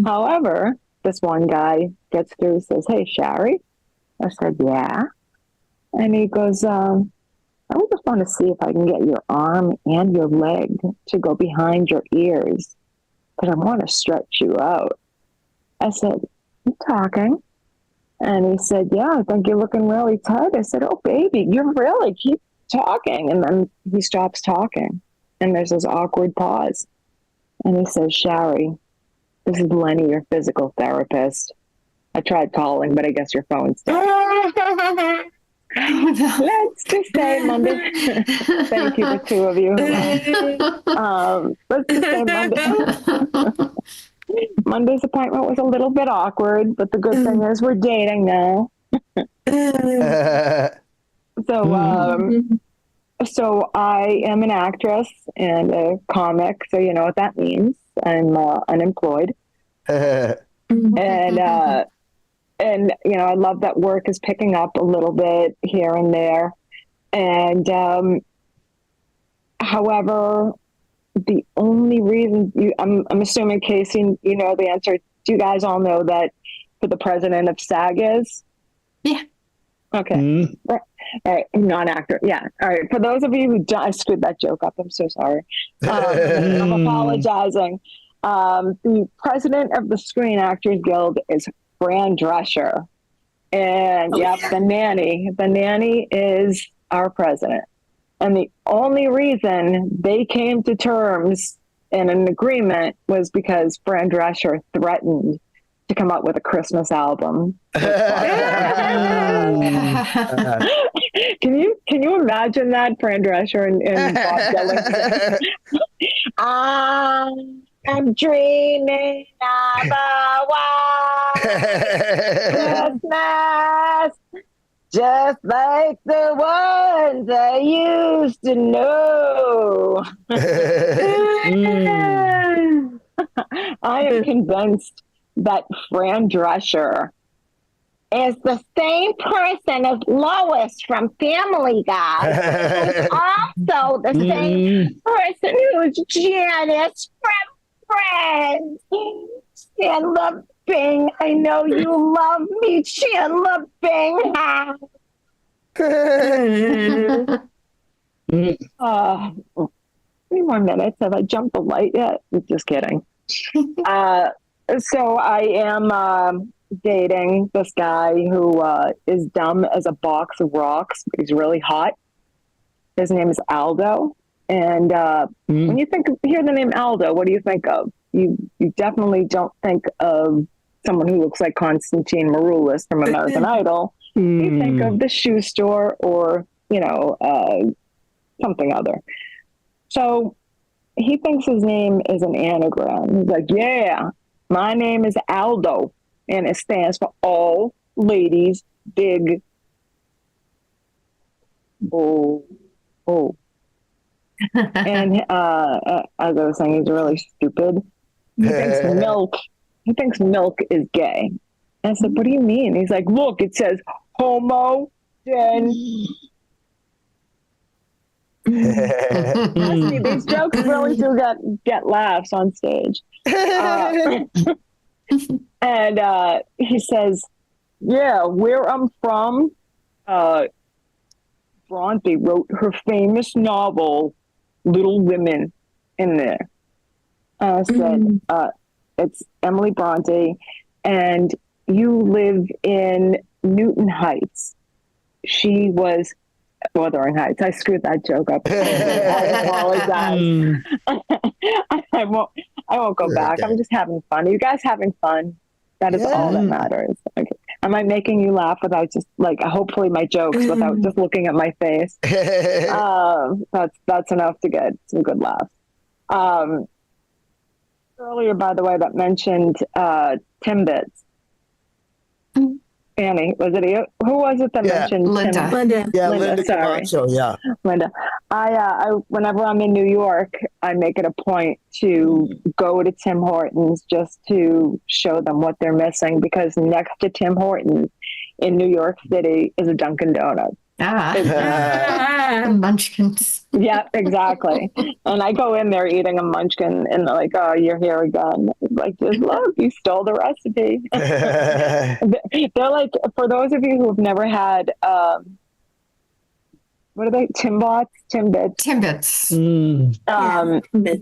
However, this one guy gets through and says, "Hey, Shari." I said, "Yeah." And he goes, "I just want to see if I can get your arm and your leg to go behind your ears, because I want to stretch you out." I said, "You talking?" And he said, "Yeah, I think you're looking really tight." I said, "Oh, baby, you really keep talking." And then he stops talking, and there's this awkward pause. And he says, "Shari, this is Lenny, your physical therapist. I tried calling, but I guess your phone's dead." Let's just say Monday. Thank you, the two of you. Let's just say Monday's appointment was a little bit awkward, but the good thing is we're dating now. So I am an actress and a comic, so you know what that means. I'm unemployed. And you know, I love that work is picking up a little bit here and there. And however, the only reason I'm assuming, Casey, you know the answer. Do you guys all know that who the president of SAG is? Yeah. Okay. All right. Non-actor. Yeah. All right. For those of you who I screwed that joke up, I'm so sorry. I'm apologizing. The president of the Screen Actors Guild is Fran Drescher. And the nanny. The nanny is our president. And the only reason they came to terms in an agreement was because Fran Drescher threatened to come up with a Christmas album. Can you imagine that, Fran Drescher and Bob Dylan? I'm dreaming of a white Christmas, just like the ones I used to know. I am convinced that Fran Drescher is the same person as Lois from Family Guy, who's also the same person who's Janice from Friends. Chandler Bing, I know you love me, Chandler Bing. 3 more minutes. Have I jumped the light yet? Just kidding. So I am dating this guy who is dumb as a box of rocks, but he's really hot. His name is Aldo. And when you hear the name Aldo, what do you think of? You definitely don't think of someone who looks like Constantine Maroulis from American Idol. You think of the shoe store or, something other. So he thinks his name is an anagram. He's like, yeah, my name is Aldo, and it stands for All Ladies Big. Oh. And as I was saying, he's really stupid. He thinks milk is gay. And I said, what do you mean? He's like, look, it says homo, then. These jokes really do get laughs on stage. And he says, yeah, where I'm from, Bronte wrote her famous novel, Little Women, in there. I said, it's Emily Bronte, and you live in Newton Heights. She was Wuthering Heights. I screwed that joke up. I apologize. I won't go back. I'm just having fun. Are you guys having fun? That is all that matters. Okay. Am I making you laugh without just hopefully my jokes without just looking at my face? That's enough to get some good laughs. Earlier, by the way, that mentioned Timbits. Annie, was it you? Who was it that mentioned Linda? Linda. Yeah, Linda, sorry. Camacho, yeah. Linda. I whenever I'm in New York, I make it a point to go to Tim Hortons just to show them what they're missing, because next to Tim Hortons in New York City is a Dunkin' Donuts. The munchkins. Yeah, exactly. And I go in there eating a munchkin, and they're like, "Oh, you're here again." It's like, just look, you stole the recipe. They're like, for those of you who have never had, what are they? Timbits. Timbits.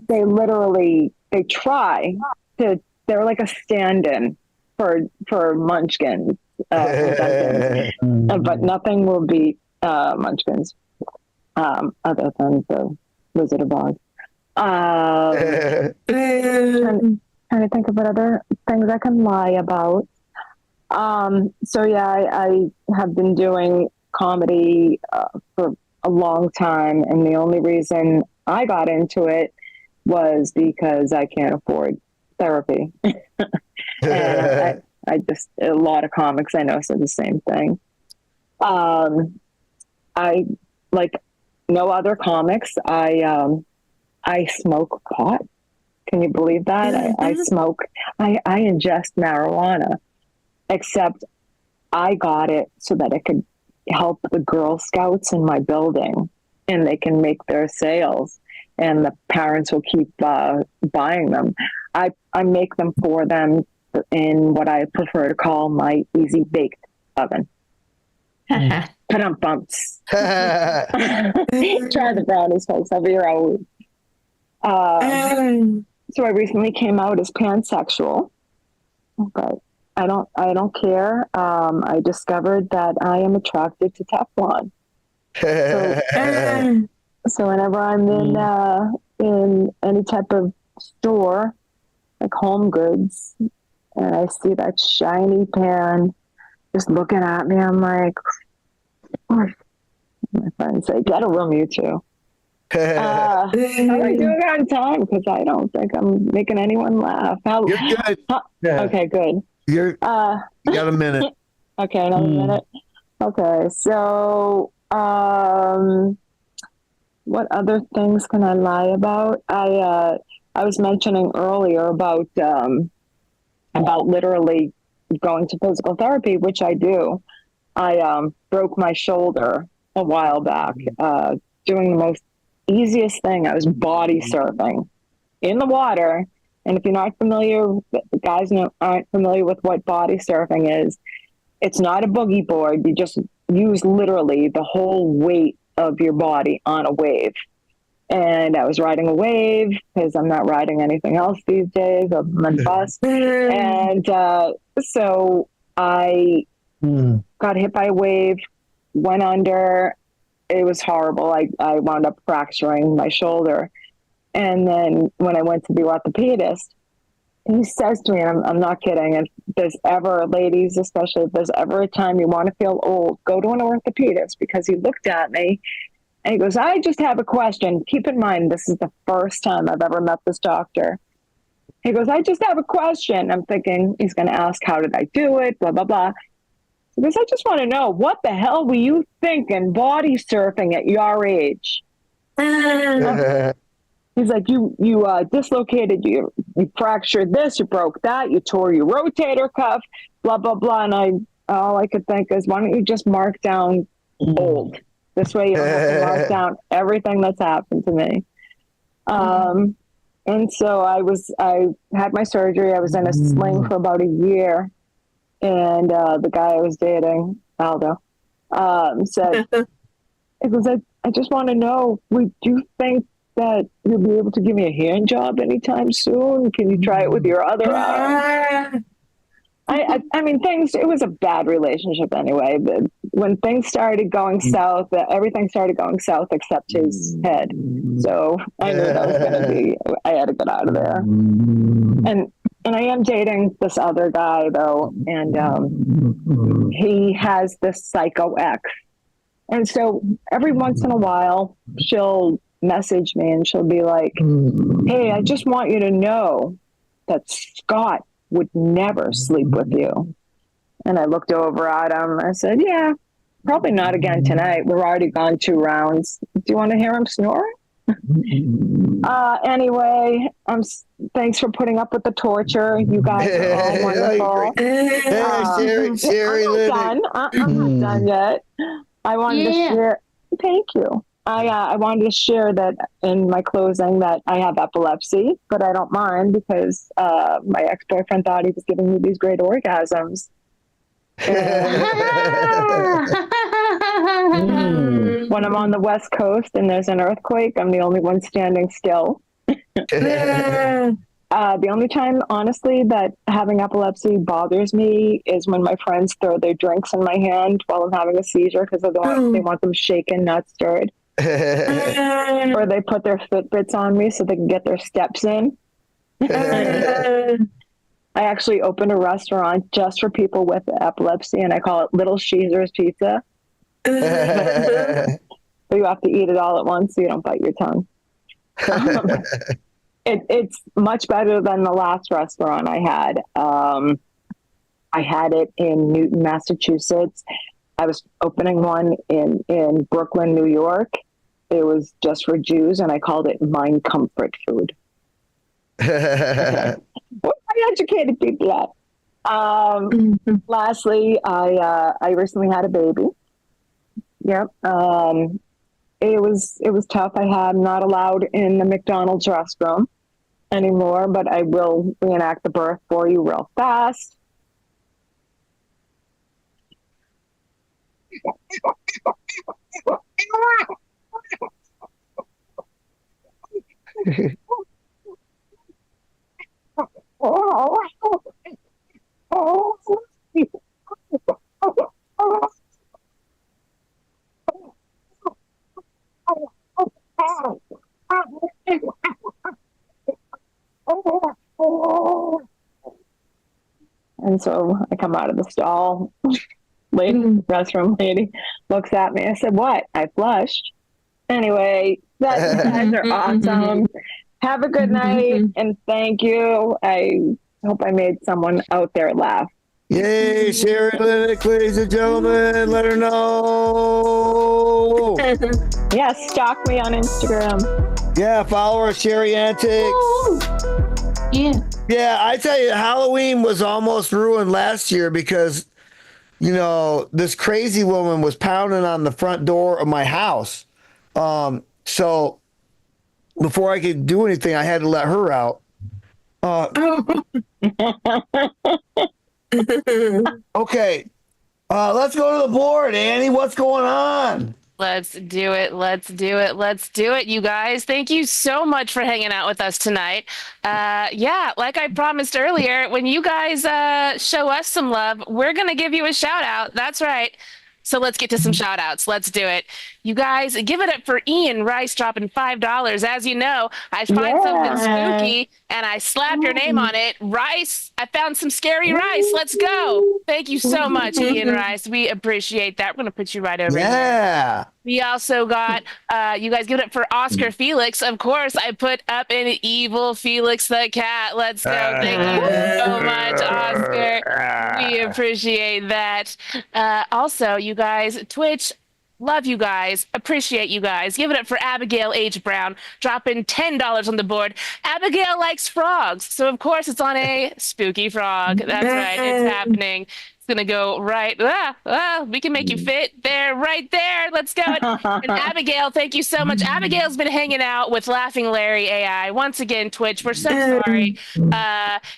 They literally try to. They're like a stand-in for munchkins, but nothing will beat munchkins. Other than the Wizard of Oz. Trying to think of what other things I can lie about. So yeah, I have been doing comedy for a long time, and the only reason I got into it was because I can't afford therapy. And I just, a lot of comics I know said the same thing. I like no other comics. I smoke pot. Can you believe that? I smoke. I ingest marijuana. Except I got it so that it could help the Girl Scouts in my building, and they can make their sales, and the parents will keep buying them. I make them for them in what I prefer to call my easy baked oven. Bumps. Try the brownies, folks. Every year I would. So I recently came out as pansexual, but I don't care. I discovered that I am attracted to Teflon. So whenever I'm in any type of store, like Home Goods, and I see that shiny pan just looking at me, I'm like, my friends say, get a room, you two. I'm doing it on time because I don't think I'm making anyone laugh. You're good. Okay, good. You got a minute. Okay, another minute. Okay, so what other things can I lie about? I was mentioning earlier about about literally going to physical therapy, which I do. I broke my shoulder a while back doing the most easiest thing. I was body surfing in the water. And if you're not familiar, guys aren't familiar with what body surfing is, it's not a boogie board. You just use literally the whole weight of your body on a wave. And I was riding a wave because I'm not riding anything else these days other than bus. And so I got hit by a wave, went under. It was horrible. I wound up fracturing my shoulder. And then when I went to the orthopedist, he says to me, and I'm not kidding, if there's ever, ladies especially, if there's ever a time you want to feel old, go to an orthopedist, because he looked at me and he goes, I just have a question. Keep in mind, this is the first time I've ever met this doctor. He goes, I just have a question. I'm thinking he's going to ask, how did I do it? Blah, blah, blah. He goes, I just want to know, what the hell were you thinking body surfing at your age? He's like, you dislocated, you fractured this, you broke that, you tore your rotator cuff, blah, blah, blah. And all I could think is, why don't you just mark down old? This way you don't have to mark down everything that's happened to me. And so I had my surgery. I was in a sling for about a year. And the guy I was dating, Aldo, said, it was like, I just want to know, would you think that you'll be able to give me a hand job anytime soon? Can you try it with your other arm? I mean, it was a bad relationship anyway. But when things started going south, everything started going south except his head. So I knew that was going to be, I had to get out of there. And I am dating this other guy though. And he has this psycho ex. And so every once in a while, she'll message me and she'll be like, hey, I just want you to know that Scott would never sleep with you. And I looked over at him. I said, yeah, probably not again tonight. We're already gone 2 rounds. Do you want to hear him snore? Anyway, thanks for putting up with the torture. You guys are all wonderful. Sherry, I'm not done yet. I wanted to share. Thank you. I wanted to share that in my closing that I have epilepsy, but I don't mind because my ex-boyfriend thought he was giving me these great orgasms. When I'm on the West Coast and there's an earthquake, I'm the only one standing still. The only time, honestly, that having epilepsy bothers me is when my friends throw their drinks in my hand while I'm having a seizure because they want them shaken, not stirred. Or they put their Fitbits on me so they can get their steps in. I actually opened a restaurant just for people with epilepsy, and I call it Little Caesar's Pizza. But you have to eat it all at once so you don't bite your tongue. It's much better than the last restaurant I had. I had it in Newton, Massachusetts. I was opening one in Brooklyn, New York. It was just for Jews, and I called it Mind Comfort Food. What I educated people at. Lastly, I recently had a baby. Yep. It was tough. I'm not allowed in the McDonald's restroom anymore, but I will reenact the birth for you real fast. And so I come out of the stall. Restroom lady looks at me. I said, what? I flushed. Anyway, you guys are awesome. Have a good night, and thank you. I hope I made someone out there laugh. Yay, Sherry Linnick, ladies and gentlemen, let her know. Yeah, stalk me on Instagram. Yeah, follow her, Sherry Antics. Yeah. Yeah, I tell you, Halloween was almost ruined last year because, this crazy woman was pounding on the front door of my house. So before I could do anything, I had to let her out. Okay. Let's go to the board, Annie. What's going on? Let's do it. Let's do it. Let's do it, you guys. Thank you so much for hanging out with us tonight. Yeah, like I promised earlier, when you guys show us some love, we're going to give you a shout out. That's right. So let's get to some shout outs. Let's do it. You guys, give it up for Ian Rice dropping $5. As you know, I find something spooky and I slap your name on it. Rice, I found some scary rice. Let's go. Thank you so much, Ian Rice. We appreciate that. We're going to put you right over here. We also got, you guys give it up for Oscar Felix. Of course, I put up an evil Felix the cat. Let's go. Thank you so much, Oscar. We appreciate that. Also, you guys, Twitch, love you guys. Appreciate you guys. Give it up for Abigail H. Brown, dropping $10 on the board. Abigail likes frogs, so of course it's on a spooky frog. That's right. It's happening. Gonna go right. We can make you fit there, right there. Let's go. And Abigail, thank you so much. Abigail's been hanging out with Laughing Larry AI. Once again, Twitch, we're so sorry.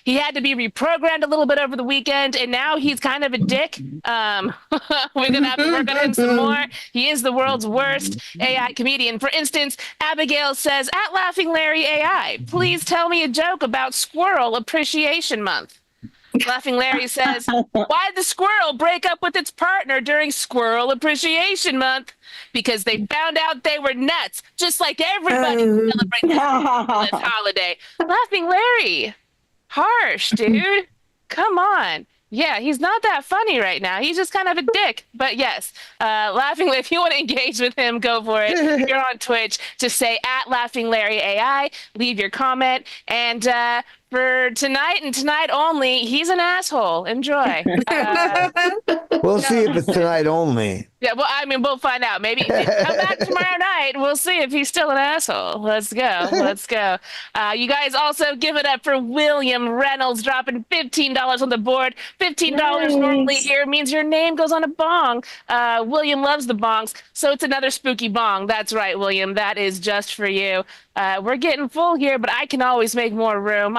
He had to be reprogrammed a little bit over the weekend, and now he's kind of a dick. We're gonna have to work on him some more. He is the world's worst AI comedian. For instance, Abigail says, at Laughing Larry AI, please tell me a joke about Squirrel Appreciation Month. Laughing Larry says, why did the squirrel break up with its partner during Squirrel Appreciation Month? Because they found out they were nuts, just like everybody who celebrates this holiday. Laughing Larry, harsh, dude. Come on. Yeah, he's not that funny right now. He's just kind of a dick. But yes, Laughing, if you want to engage with him, go for it. If you're on Twitch, just say at Laughing Larry AI, leave your comment. And for tonight and tonight only, he's an asshole. Enjoy. We'll see if it's tonight only. Yeah, well, I mean, we'll find out. Maybe come back tomorrow night. We'll see if he's still an asshole. Let's go. Let's go. You guys also give it up for William Reynolds dropping $15 on the board. $15 normally here means your name goes on a bong. William loves the bongs, so it's another spooky bong. That's right, William. That is just for you. We're getting full here, but I can always make more room.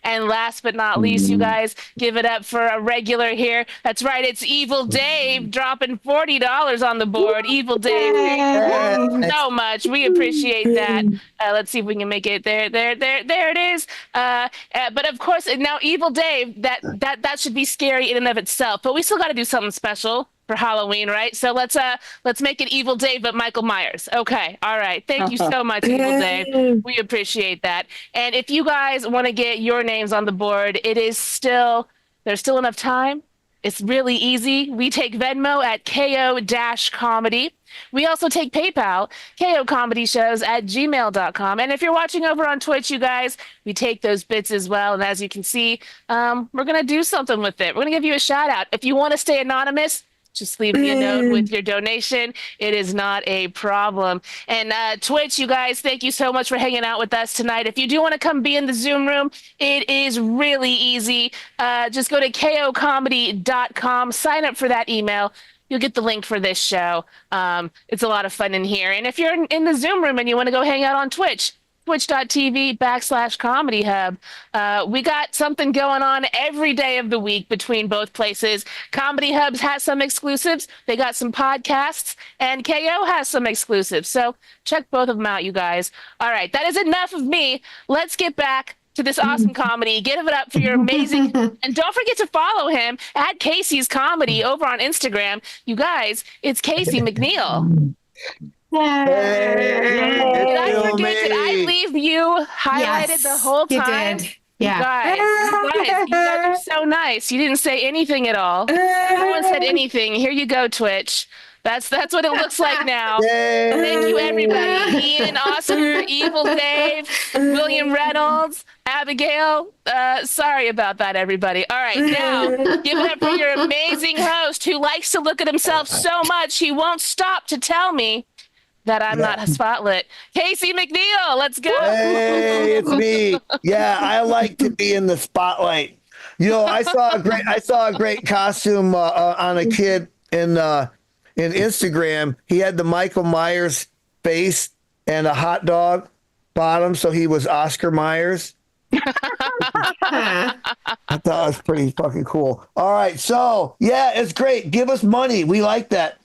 And last but not least, you guys give it up for a regular here. That's right. It's Evil Dave dropping $40 on the board. Evil Dave, thank you so much. We appreciate that. Let's see if we can make it there. There it is. But of course, now Evil Dave, that should be scary in and of itself. But we still got to do something special for Halloween, right? So let's make it Evil Dave, but Michael Myers. Okay, all right. Thank you so much, Evil Dave. We appreciate that. And if you guys want to get your names on the board, there's still enough time. It's really easy. We take Venmo at KO-comedy. We also take PayPal, KOComedyShows@gmail.com. And if you're watching over on Twitch, you guys, we take those bits as well. And as you can see, we're going to do something with it. We're going to give you a shout out. If you want to stay anonymous, just leave me a note with your donation. It is not a problem. And Twitch, you guys, thank you so much for hanging out with us tonight. If you do want to come be in the Zoom room, it is really easy. Just go to KOComedy.com, sign up for that email. You'll get the link for this show. It's a lot of fun in here. And if you're in the Zoom room and you want to go hang out on Twitch, twitch.tv/Comedy Hub. We got something going on every day of the week between both places. Comedy Hubs has some exclusives. They got some podcasts, and KO has some exclusives. So check both of them out, you guys. All right, that is enough of me. Let's get back to this awesome comedy. Give it up for your amazing, and don't forget to follow him at Casey's Comedy over on Instagram. You guys, it's Casey McNeil. Did I leave you highlighted the whole time? You did. Yeah. You guys are so nice. You didn't say anything at all. No one said anything. Here you go, Twitch. That's what it looks like now. Thank you, everybody. Ian, Oscar, Evil Dave, William Reynolds, Abigail. Sorry about that, everybody. All right, now give it up for your amazing host who likes to look at himself so much he won't stop to tell me that I'm not spotlit. Casey McNeil, let's go. Hey, it's me. Yeah, I like to be in the spotlight. You know, I saw a great costume on a kid in Instagram. He had the Michael Myers face and a hot dog bottom, so he was Oscar Myers. I thought it was pretty fucking cool. All right, so yeah, it's great. Give us money. We like that.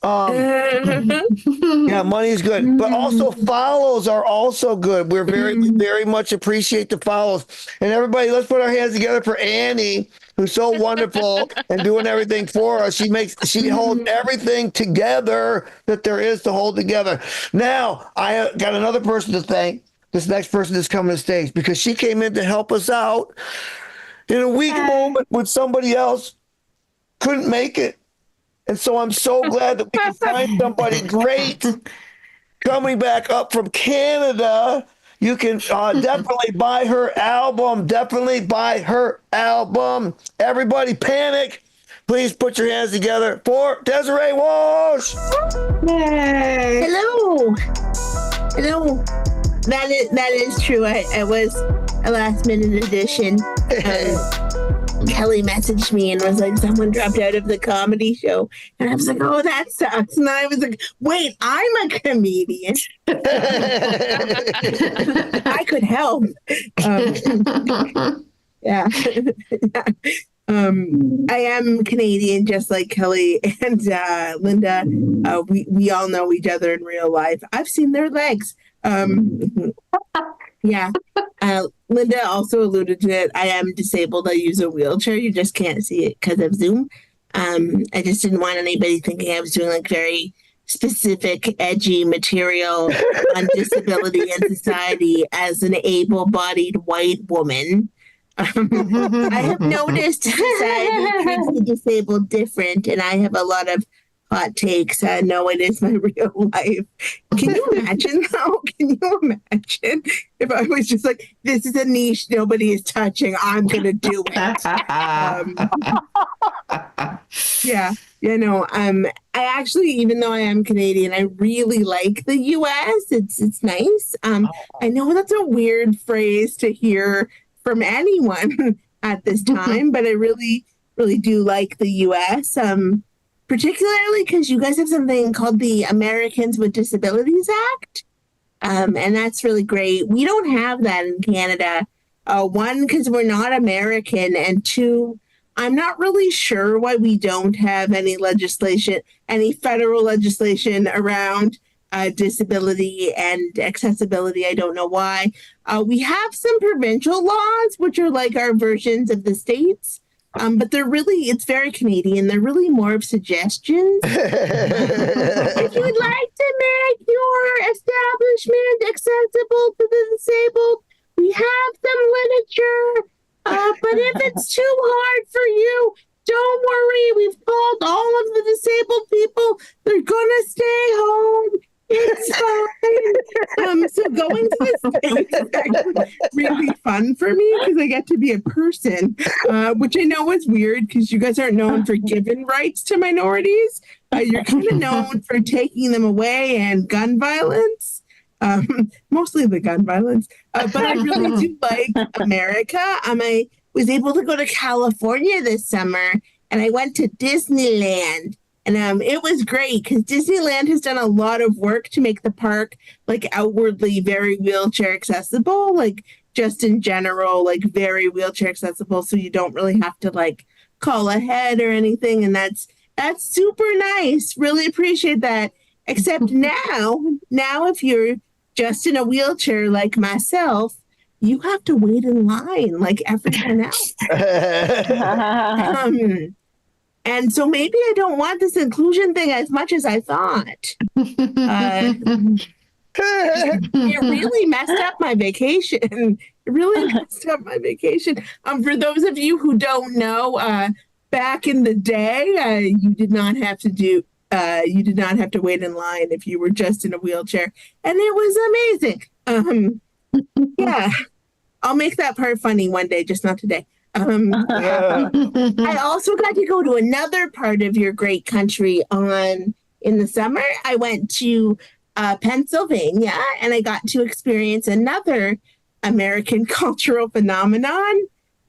Yeah, money is good, but also follows are also good. We're very much appreciate the follows. And everybody, let's put our hands together for Annie, who's so wonderful and doing everything for us. She holds everything together that there is to hold together. Now, I got another person to thank. This next person that's coming to the stage because she came in to help us out in a weak moment when somebody else couldn't make it. And so I'm so glad that we can find somebody great coming back up from Canada. You can definitely buy her album. Definitely buy her album. Everybody panic. Please put your hands together for Desiree Walsh. Yay. Hello. Hello. That is true. I was a last minute addition. Kelly messaged me and was like, someone dropped out of the comedy show. And I was like, oh, that sucks. And I was like, wait, I'm a comedian. I could help. Yeah. I am Canadian, just like Kelly and Linda. We all know each other in real life. I've seen their legs. Yeah. Linda also alluded to it. I am disabled. I use a wheelchair. You just can't see it because of Zoom. I just didn't want anybody thinking I was doing like very specific, edgy material on disability and society as an able-bodied white woman. I have noticed society treats the disabled different, and I have a lot of hot takes. No, it is my real life. Can you imagine though? Can you imagine if I was just like, this is a niche nobody is touching, I'm gonna do it. Yeah, you know, I actually, even though I am Canadian, I really like the US. It's nice. I know that's a weird phrase to hear from anyone at this time, but I really do like the US. Particularly because you guys have something called the Americans with Disabilities Act. And that's really great. We don't have that in Canada. One, because we're not American. And two, I'm not really sure why we don't have any legislation, any federal legislation around disability and accessibility. I don't know why. We have some provincial laws, which are like our versions of the states. But it's very Canadian. They're really more of suggestions. If you'd like to make your establishment accessible to the disabled, we have some literature. But if it's too hard for you, don't worry. We've called all of the disabled people. They're going to stay home. It's fine. So going to the States is actually really fun for me because I get to be a person, which I know is weird because you guys aren't known for giving rights to minorities. You're kind of known for taking them away and gun violence, mostly the gun violence. But I really do like America. I was able to go to California this summer and I went to Disneyland. And it was great because Disneyland has done a lot of work to make the park like outwardly very wheelchair accessible, like just in general, like very wheelchair accessible. So you don't really have to like call ahead or anything. And that's super nice. Really appreciate that. Except now if you're just in a wheelchair like myself, you have to wait in line like everyone else. And so maybe I don't want this inclusion thing as much as I thought. It really messed up my vacation. For those of you who don't know, back in the day, you did not have to wait in line if you were just in a wheelchair, and it was amazing. Yeah, I'll make that part funny one day, just not today. I also got to go to another part of your great country in the summer. I went to Pennsylvania, and I got to experience another American cultural phenomenon,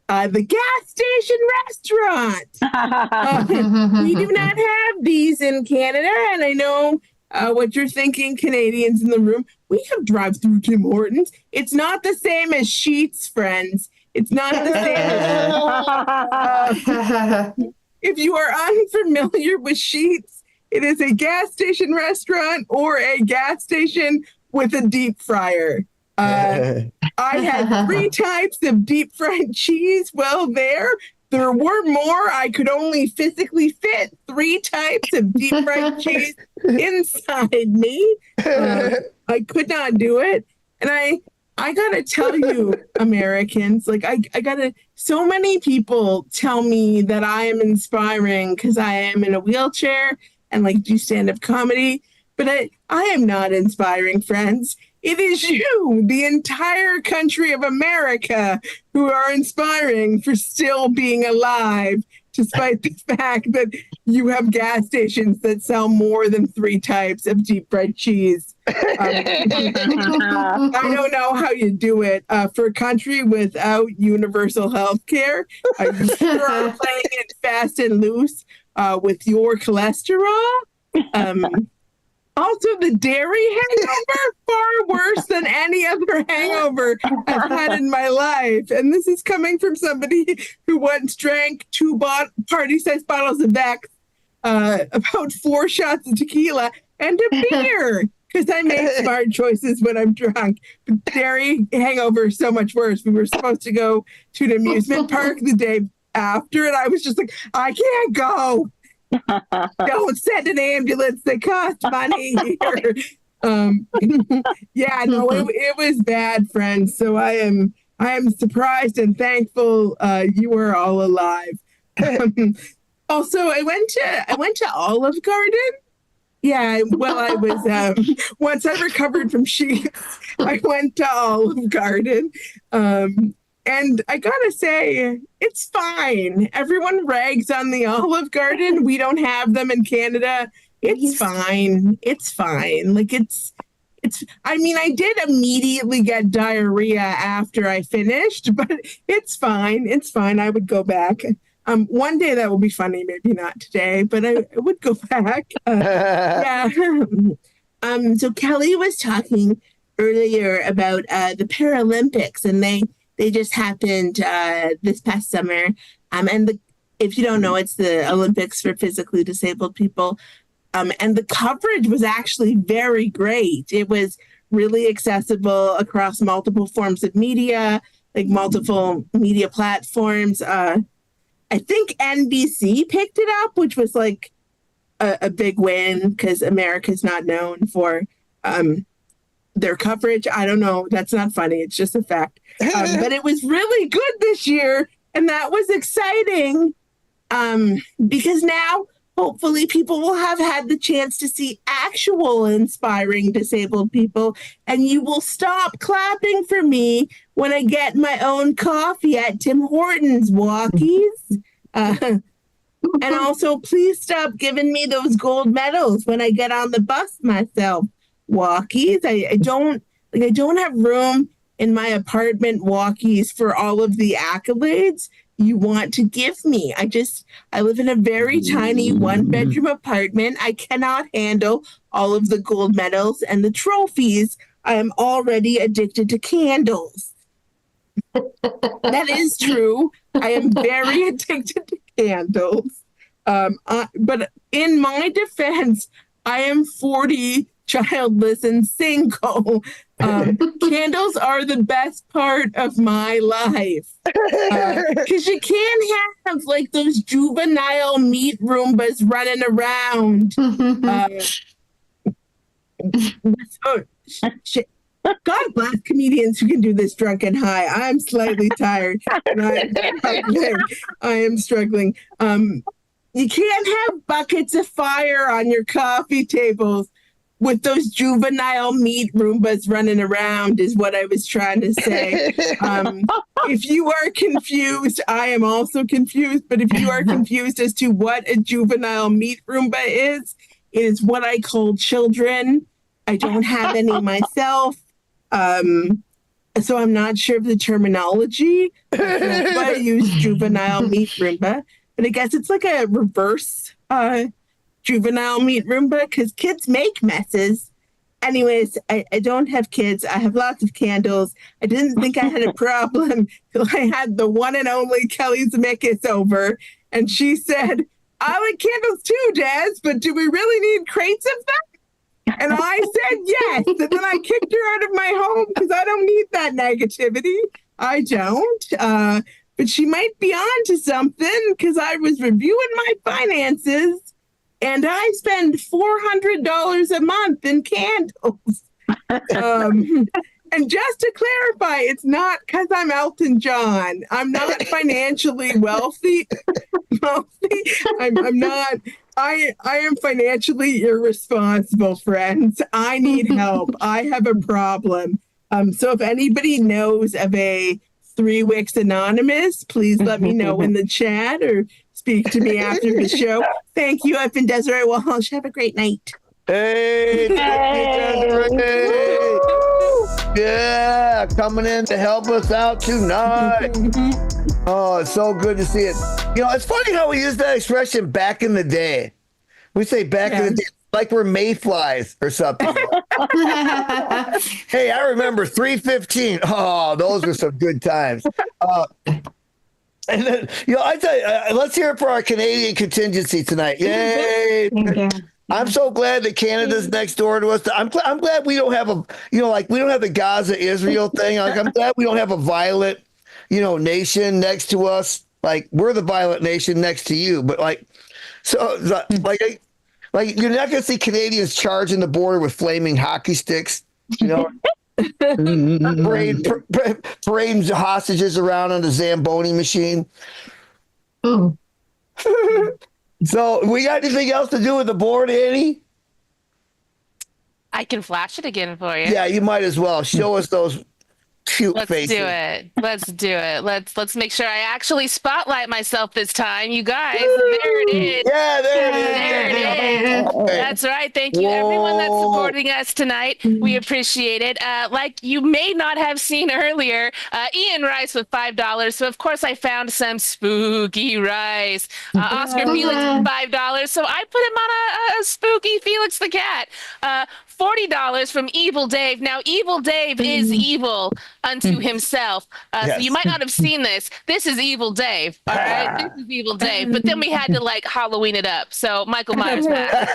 the gas station restaurant. We do not have these in Canada, and I know what you're thinking, Canadians in the room. We have drive-through Tim Hortons. It's not the same as Sheetz, friends. It's not the same. If you are unfamiliar with Sheetz, it is a gas station restaurant or a gas station with a deep fryer. I had 3 types of deep fried cheese. Well, there were more. I could only physically fit 3 types of deep fried cheese inside me. I could not do it. And I gotta tell you, Americans, like I gotta, so many people tell me that I am inspiring because I am in a wheelchair and like do stand-up comedy, but I am not inspiring, friends. It is you, the entire country of America, who are inspiring for still being alive, despite the fact that you have gas stations that sell more than 3 types of deep fried cheese. I don't know how you do it. For a country without universal health care, you sure are playing it fast and loose with your cholesterol. Also, the dairy hangover, far worse than any other hangover I've had in my life. And this is coming from somebody who once drank 2 party-sized bottles of Vex, about 4 shots of tequila, and a beer, because I make smart choices when I'm drunk. But dairy hangover is so much worse. We were supposed to go to an amusement park the day after, and I was just like, I can't go. Don't send an ambulance. They cost money here. Yeah, no, it was bad, friends. So I am surprised and thankful you are all alive. Also, I went to Olive Garden. Yeah, well, I was once I recovered from Sheetz, I went to Olive Garden. And I gotta say, it's fine. Everyone rags on the Olive Garden. We don't have them in Canada. It's fine. It's fine. Like I mean, I did immediately get diarrhea after I finished, but it's fine. It's fine. I would go back. One day that will be funny. Maybe not today, but I would go back. Yeah. So Kelly was talking earlier about the Paralympics, and they just happened this past summer. And if you don't know, it's the Olympics for physically disabled people. And the coverage was actually very great. It was really accessible across multiple forms of media, like multiple media platforms. I think NBC picked it up, which was like a big win because America's not known for their coverage. I don't know. That's not funny. It's just a fact. But it was really good this year. And that was exciting because now hopefully people will have had the chance to see actual inspiring disabled people. And you will stop clapping for me when I get my own coffee at Tim Hortons, walkies. And also, please stop giving me those gold medals when I get on the bus myself, walkies. I don't have room in my apartment, walkies, for all of the accolades you want to give me. I live in a very tiny 1-bedroom apartment. I cannot handle all of the gold medals and the trophies. I am already addicted to candles. That is true. I am very addicted to candles. But in my defense, I am 40, childless, and single. Candles are the best part of my life. Because you can't have like those juvenile meat Roombas running around. God bless comedians who can do this drunk and high. I'm slightly tired. And I am struggling. You can't have buckets of fire on your coffee tables with those juvenile meat Roombas running around is what I was trying to say. If you are confused, I am also confused. But if you are confused as to what a juvenile meat Roomba is, it is what I call children I don't have any myself. So I'm not sure of the terminology. That's why I use juvenile meat Roomba. But I guess it's like a reverse juvenile meat Roomba because kids make messes. Anyways, I don't have kids. I have lots of candles. I didn't think I had a problem till I had the one and only Kelly Zemeckis over. And she said, I like candles too, Des, but do we really need crates of them? And I said yes. And then I kicked her out of my home because I don't need that negativity. I don't. But she might be on to something because I was reviewing my finances and I spend $400 a month in candles. And just to clarify, it's not because I'm Elton John. I'm not financially wealthy. I'm not. I am financially irresponsible, friends. I need help. I have a problem. So if anybody knows of a 3 Wicks Anonymous, please let me know in the chat or speak to me after the show. Thank you. I've been Desiree Walsh. Have a great night. Hey, Desiree. Yeah, coming in to help us out tonight. Oh, it's so good to see it. You know, it's funny how we use that expression back in the day. We say back in the day, like we're mayflies or something. Hey, I remember 315. Oh, those were some good times. And then, you know, I tell you, let's hear it for our Canadian contingency tonight. Yay! I'm so glad that Canada's next door to us. I'm glad we don't have a, you know, like we don't have the Gaza-Israel thing. Like, I'm glad we don't have a violent, you know, nation next to us. Like we're the violent nation next to you. But like, so like you're not going to see Canadians charging the border with flaming hockey sticks, you know, parading hostages around on the Zamboni machine. Ooh. So we got anything else to do with the board, Annie? I can flash it again for you. Yeah, you might as well. Show us those cute Let's faces. do it. Let's do it. Let's make sure I actually spotlight myself this time, you guys. There it is. Yeah, there There it is. That's right. Thank you, everyone that's Whoa. supporting us tonight. We appreciate it. Like you may not have seen earlier, Ian Rice with $5. So of course I found some spooky rice. Oscar Felix with $5. So I put him on a spooky Felix the cat. $40 from Evil Dave. Now, Evil Dave is evil unto himself. So you might not have seen this. This is Evil Dave. All right. This is Evil Dave. But then we had to like Halloween it up. So Michael Myers mask.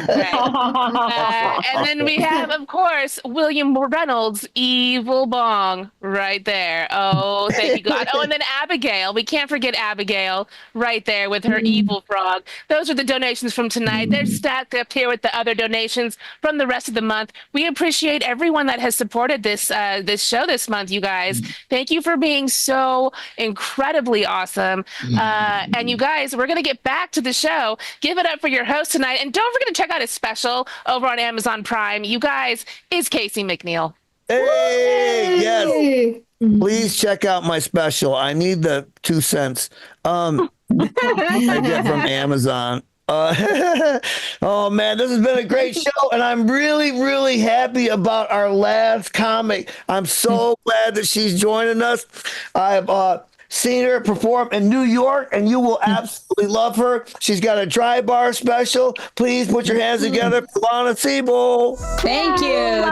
Right. And then we have, of course, William Reynolds, Evil Bong, right there. Oh, thank you, God. Oh, and then Abigail. We can't forget Abigail right there with her evil frog. Those are the donations from tonight. They're stacked up here with the other donations from the rest of the month. We appreciate everyone that has supported this this show this month, you guys. Thank you for being so incredibly awesome. And you guys, we're going to get back to the show. Give it up for your host tonight. And don't forget to check out his special over on Amazon Prime. You guys, is Casey McNeil. Hey, yes. Please check out my special. I need the 2 cents. I get from Amazon. Oh man, this has been a great show, and I'm really happy about our last comic. I'm so glad that she's joining us. I've seen her perform in New York, and you will absolutely love her. She's got a dry bar special. Please put your hands together for Lana Siebel. Thank you.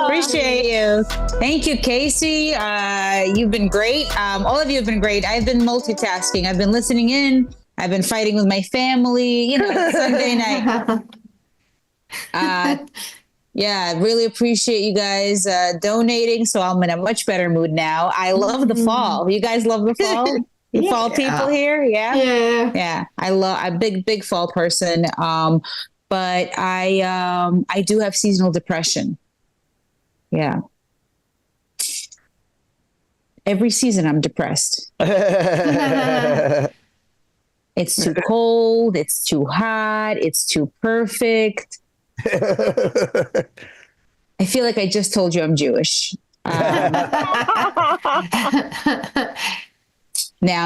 Appreciate you. Thank you, Casey. You've been great. All of you have been great. I've been multitasking. I've been listening in. I've been fighting with my family, you know, Sunday night. Yeah, I really appreciate you guys donating. So I'm in a much better mood now. I love the fall. You guys love the fall? You fall people here? Yeah. Yeah. I'm a big fall person. But I do have seasonal depression. Yeah. Every season I'm depressed. It's too cold. It's too hot. It's too perfect. I feel like I just told you I'm Jewish. Now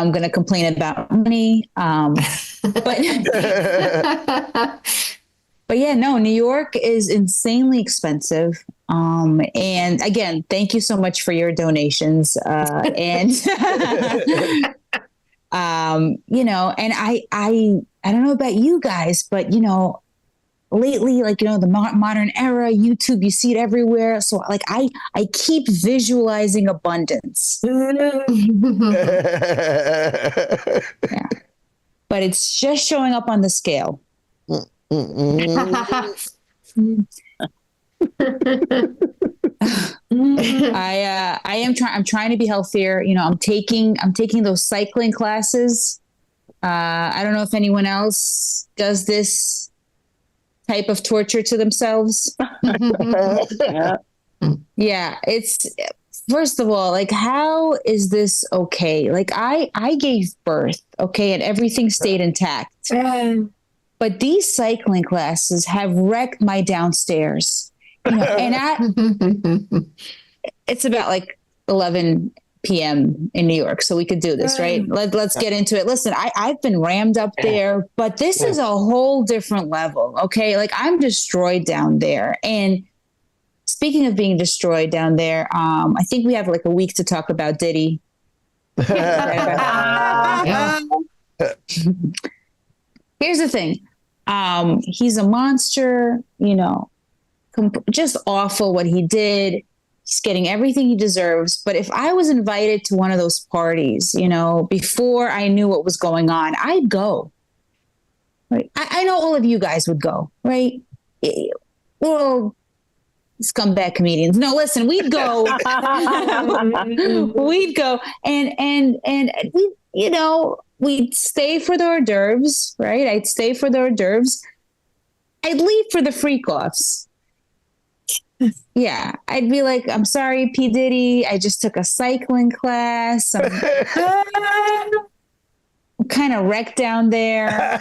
I'm going to complain about money. But But yeah, no, New York is insanely expensive. And again, thank you so much for your donations. And you know, and I don't know about you guys, but you know, lately, like, you know, the modern era, YouTube, you see it everywhere. So like, I keep visualizing abundance. Yeah. But it's just showing up on the scale. I'm trying to be healthier. You know, I'm taking those cycling classes. I don't know if anyone else does this type of torture to themselves. Yeah, it's, first of all, like, how is this okay? Like, I gave birth, okay, and everything stayed intact. But these cycling classes have wrecked my downstairs. You know, and it's about like 11 p.m. in New York, so we could do this, right? Let's get into it. Listen, I've been rammed up there, but this is a whole different level, okay? Like, I'm destroyed down there. And speaking of being destroyed down there, I think we have like a week to talk about Diddy. Here's the thing. He's a monster, you know, just awful what he did. He's getting everything he deserves. But if I was invited to one of those parties, you know, before I knew what was going on, I'd go. Right? I know all of you guys would go, right? Well, scumbag comedians. No, listen, we'd go. We'd go, and we, you know, we'd stay for the hors d'oeuvres, right? I'd stay for the hors d'oeuvres. I'd leave for the freak-offs. Yeah, I'd be like, I'm sorry, P. Diddy, I just took a cycling class. I'm kind of wrecked down there.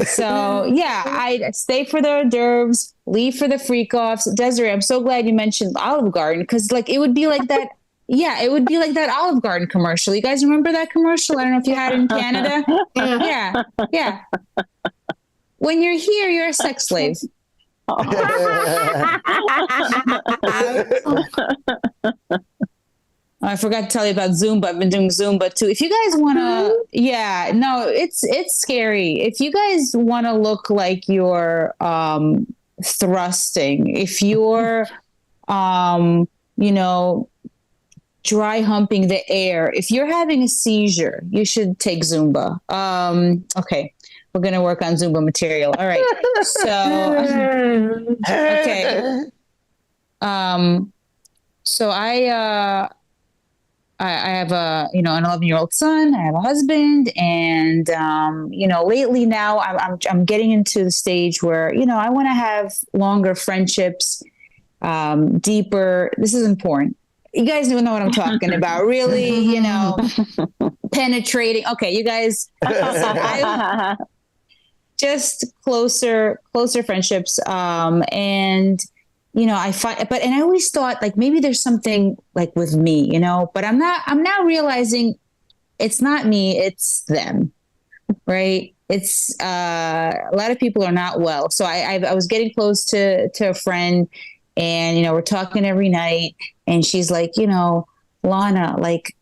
So, yeah, I'd stay for the hors d'oeuvres, leave for the freak-offs. Desiree, I'm so glad you mentioned Olive Garden, because, like, it would be like that. Yeah, it would be like that Olive Garden commercial. You guys remember that commercial? I don't know if you had it in Canada. Yeah. When you're here, you're a sex slave. I forgot to tell you about Zumba. I've been doing Zumba too. If you guys want to, yeah, no, it's scary. If you guys want to look like you're thrusting, if you're, you know, dry humping the air, if you're having a seizure, you should take Zumba. Okay. We're going to work on Zumba material. All right. So, okay. So I have a, you know, an 11-year-old son. I have a husband, and you know, lately now I'm getting into the stage where, you know, I want to have longer friendships, deeper. This is important. You guys don't know what I'm talking about, really. You know, penetrating. Okay, you guys. Just closer friendships. And, you know, and I always thought, like, maybe there's something like with me, you know, but I'm now realizing it's not me, it's them. Right. It's, a lot of people are not well. So I was getting close to a friend, and, you know, we're talking every night, and she's like, you know, Lana, like,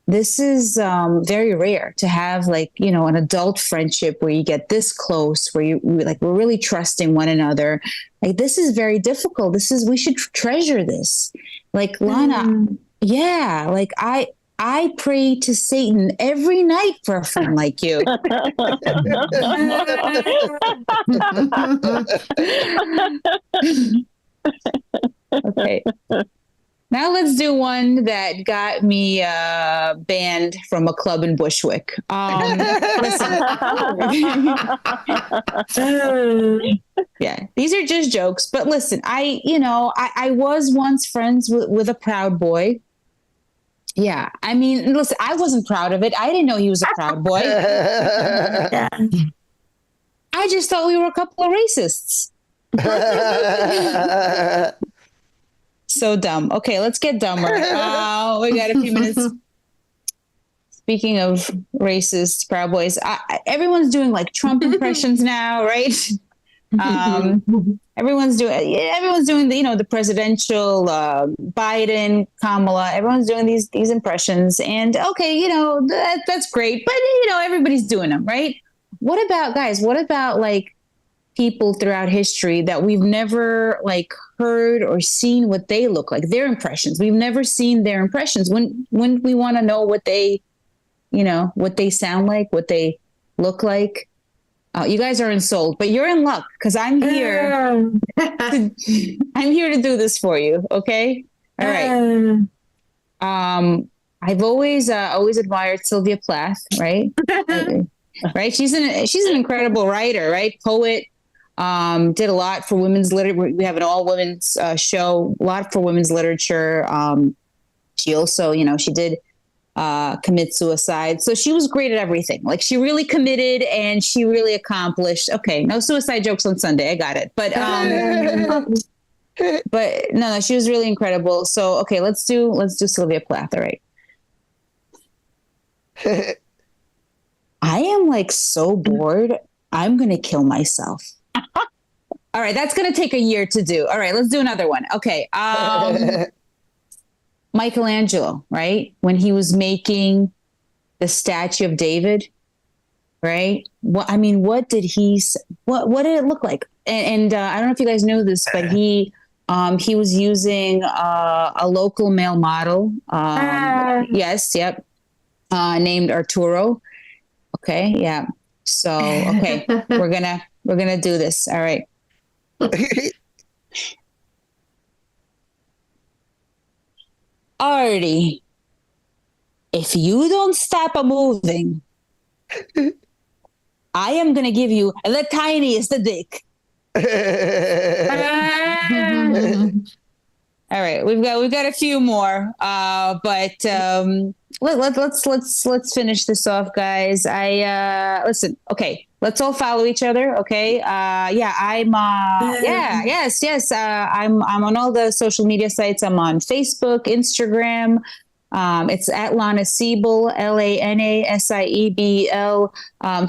this is very rare to have, like, you know, an adult friendship where you get this close, where we're really trusting one another. Like, this is very difficult. We should treasure this. Like, Lana, yeah, like I pray to Satan every night for a friend like you. Okay. Now let's do one that got me banned from a club in Bushwick. Listen. Yeah, these are just jokes. But listen, I was once friends with a proud boy. Yeah, I mean, listen, I wasn't proud of it. I didn't know he was a proud boy. Yeah. I just thought we were a couple of racists. So dumb. Okay, let's get dumber. We got a few minutes. speaking of racist Proud Boys, everyone's doing like Trump impressions now, right? Everyone's doing the, the presidential, Biden, Kamala, everyone's doing these impressions, and okay, that's great, but everybody's doing them, right? What about, guys, like people throughout history that we've never like heard or seen what they look like, their impressions? We've never seen their impressions. When we want to know what they, what they sound like, what they look like. You guys are insulted, but you're in luck because I'm here. I'm here to do this for you. Okay. All right. I've always admired Sylvia Plath, right? Right. She's an incredible writer, right? Poet. Did a lot for women's literature. We have an all women's show, a lot for women's literature. She also, she did commit suicide. So she was great at everything. Like she really committed and she really accomplished. Okay, no suicide jokes on Sunday. I got it. But but no, she was really incredible. So okay, let's do Sylvia Plath. All right. I am like so bored. I'm gonna kill myself. All right, that's gonna take a year to do. All right, let's do another one. Okay. Michelangelo, right? When he was making the statue of David, right? What did what did it look like? And I don't know if you guys know this, but he was using a local male model. Yes, yep. Named Arturo. Okay, yeah. So okay, we're gonna do this. All right. Artie, if you don't stop moving, I am gonna give you the tiniest dick. All right, we've got a few more, but let's finish this off, guys. Listen. Okay, let's all follow each other. Okay. I'm on all the social media sites. I'm on Facebook, Instagram. It's at Lana Siebel, LANASIEBL.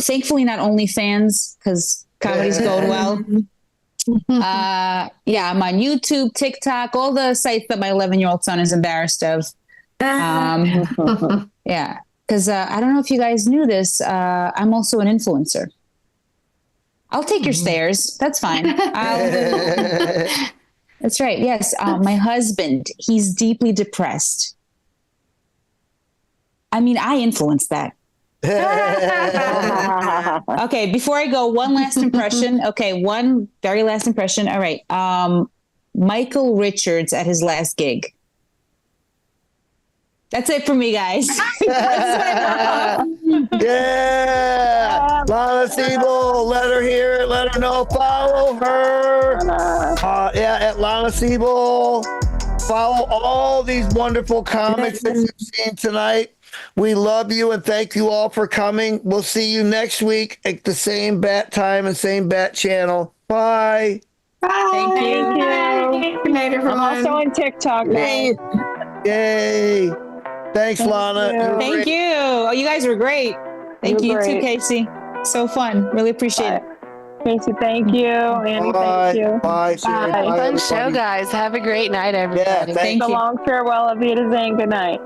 Thankfully, not OnlyFans because comedy's going well. I'm on YouTube, TikTok, all the sites that my 11-year-old son is embarrassed of. Yeah, because I don't know if you guys knew this. I'm also an influencer. I'll take your stares. That's fine. That's right. Yes. My husband, he's deeply depressed. I mean, I influenced that. Okay. Before I go, one last impression. Okay. One very last impression. All right. Michael Richards at his last gig. That's it for me, guys. Yeah. Lana Siebel, let her hear it. Let her know. Follow her. At Lana Siebel. Follow all these wonderful comics that you've seen tonight. We love you and thank you all for coming. We'll see you next week at the same bat time and same bat channel. Bye. Bye. Thank you. Good night, everyone. I'm also on TikTok. Yay. Thanks, Lana. Thank you. Oh, you guys were great. Thank you too, Casey. So fun. Really appreciate it. Casey, thank you. Andy, thank you. Bye. Fun show, guys. Have a great night, everybody. Yeah, Thank you. A long farewell of Wiedersehen. Good night.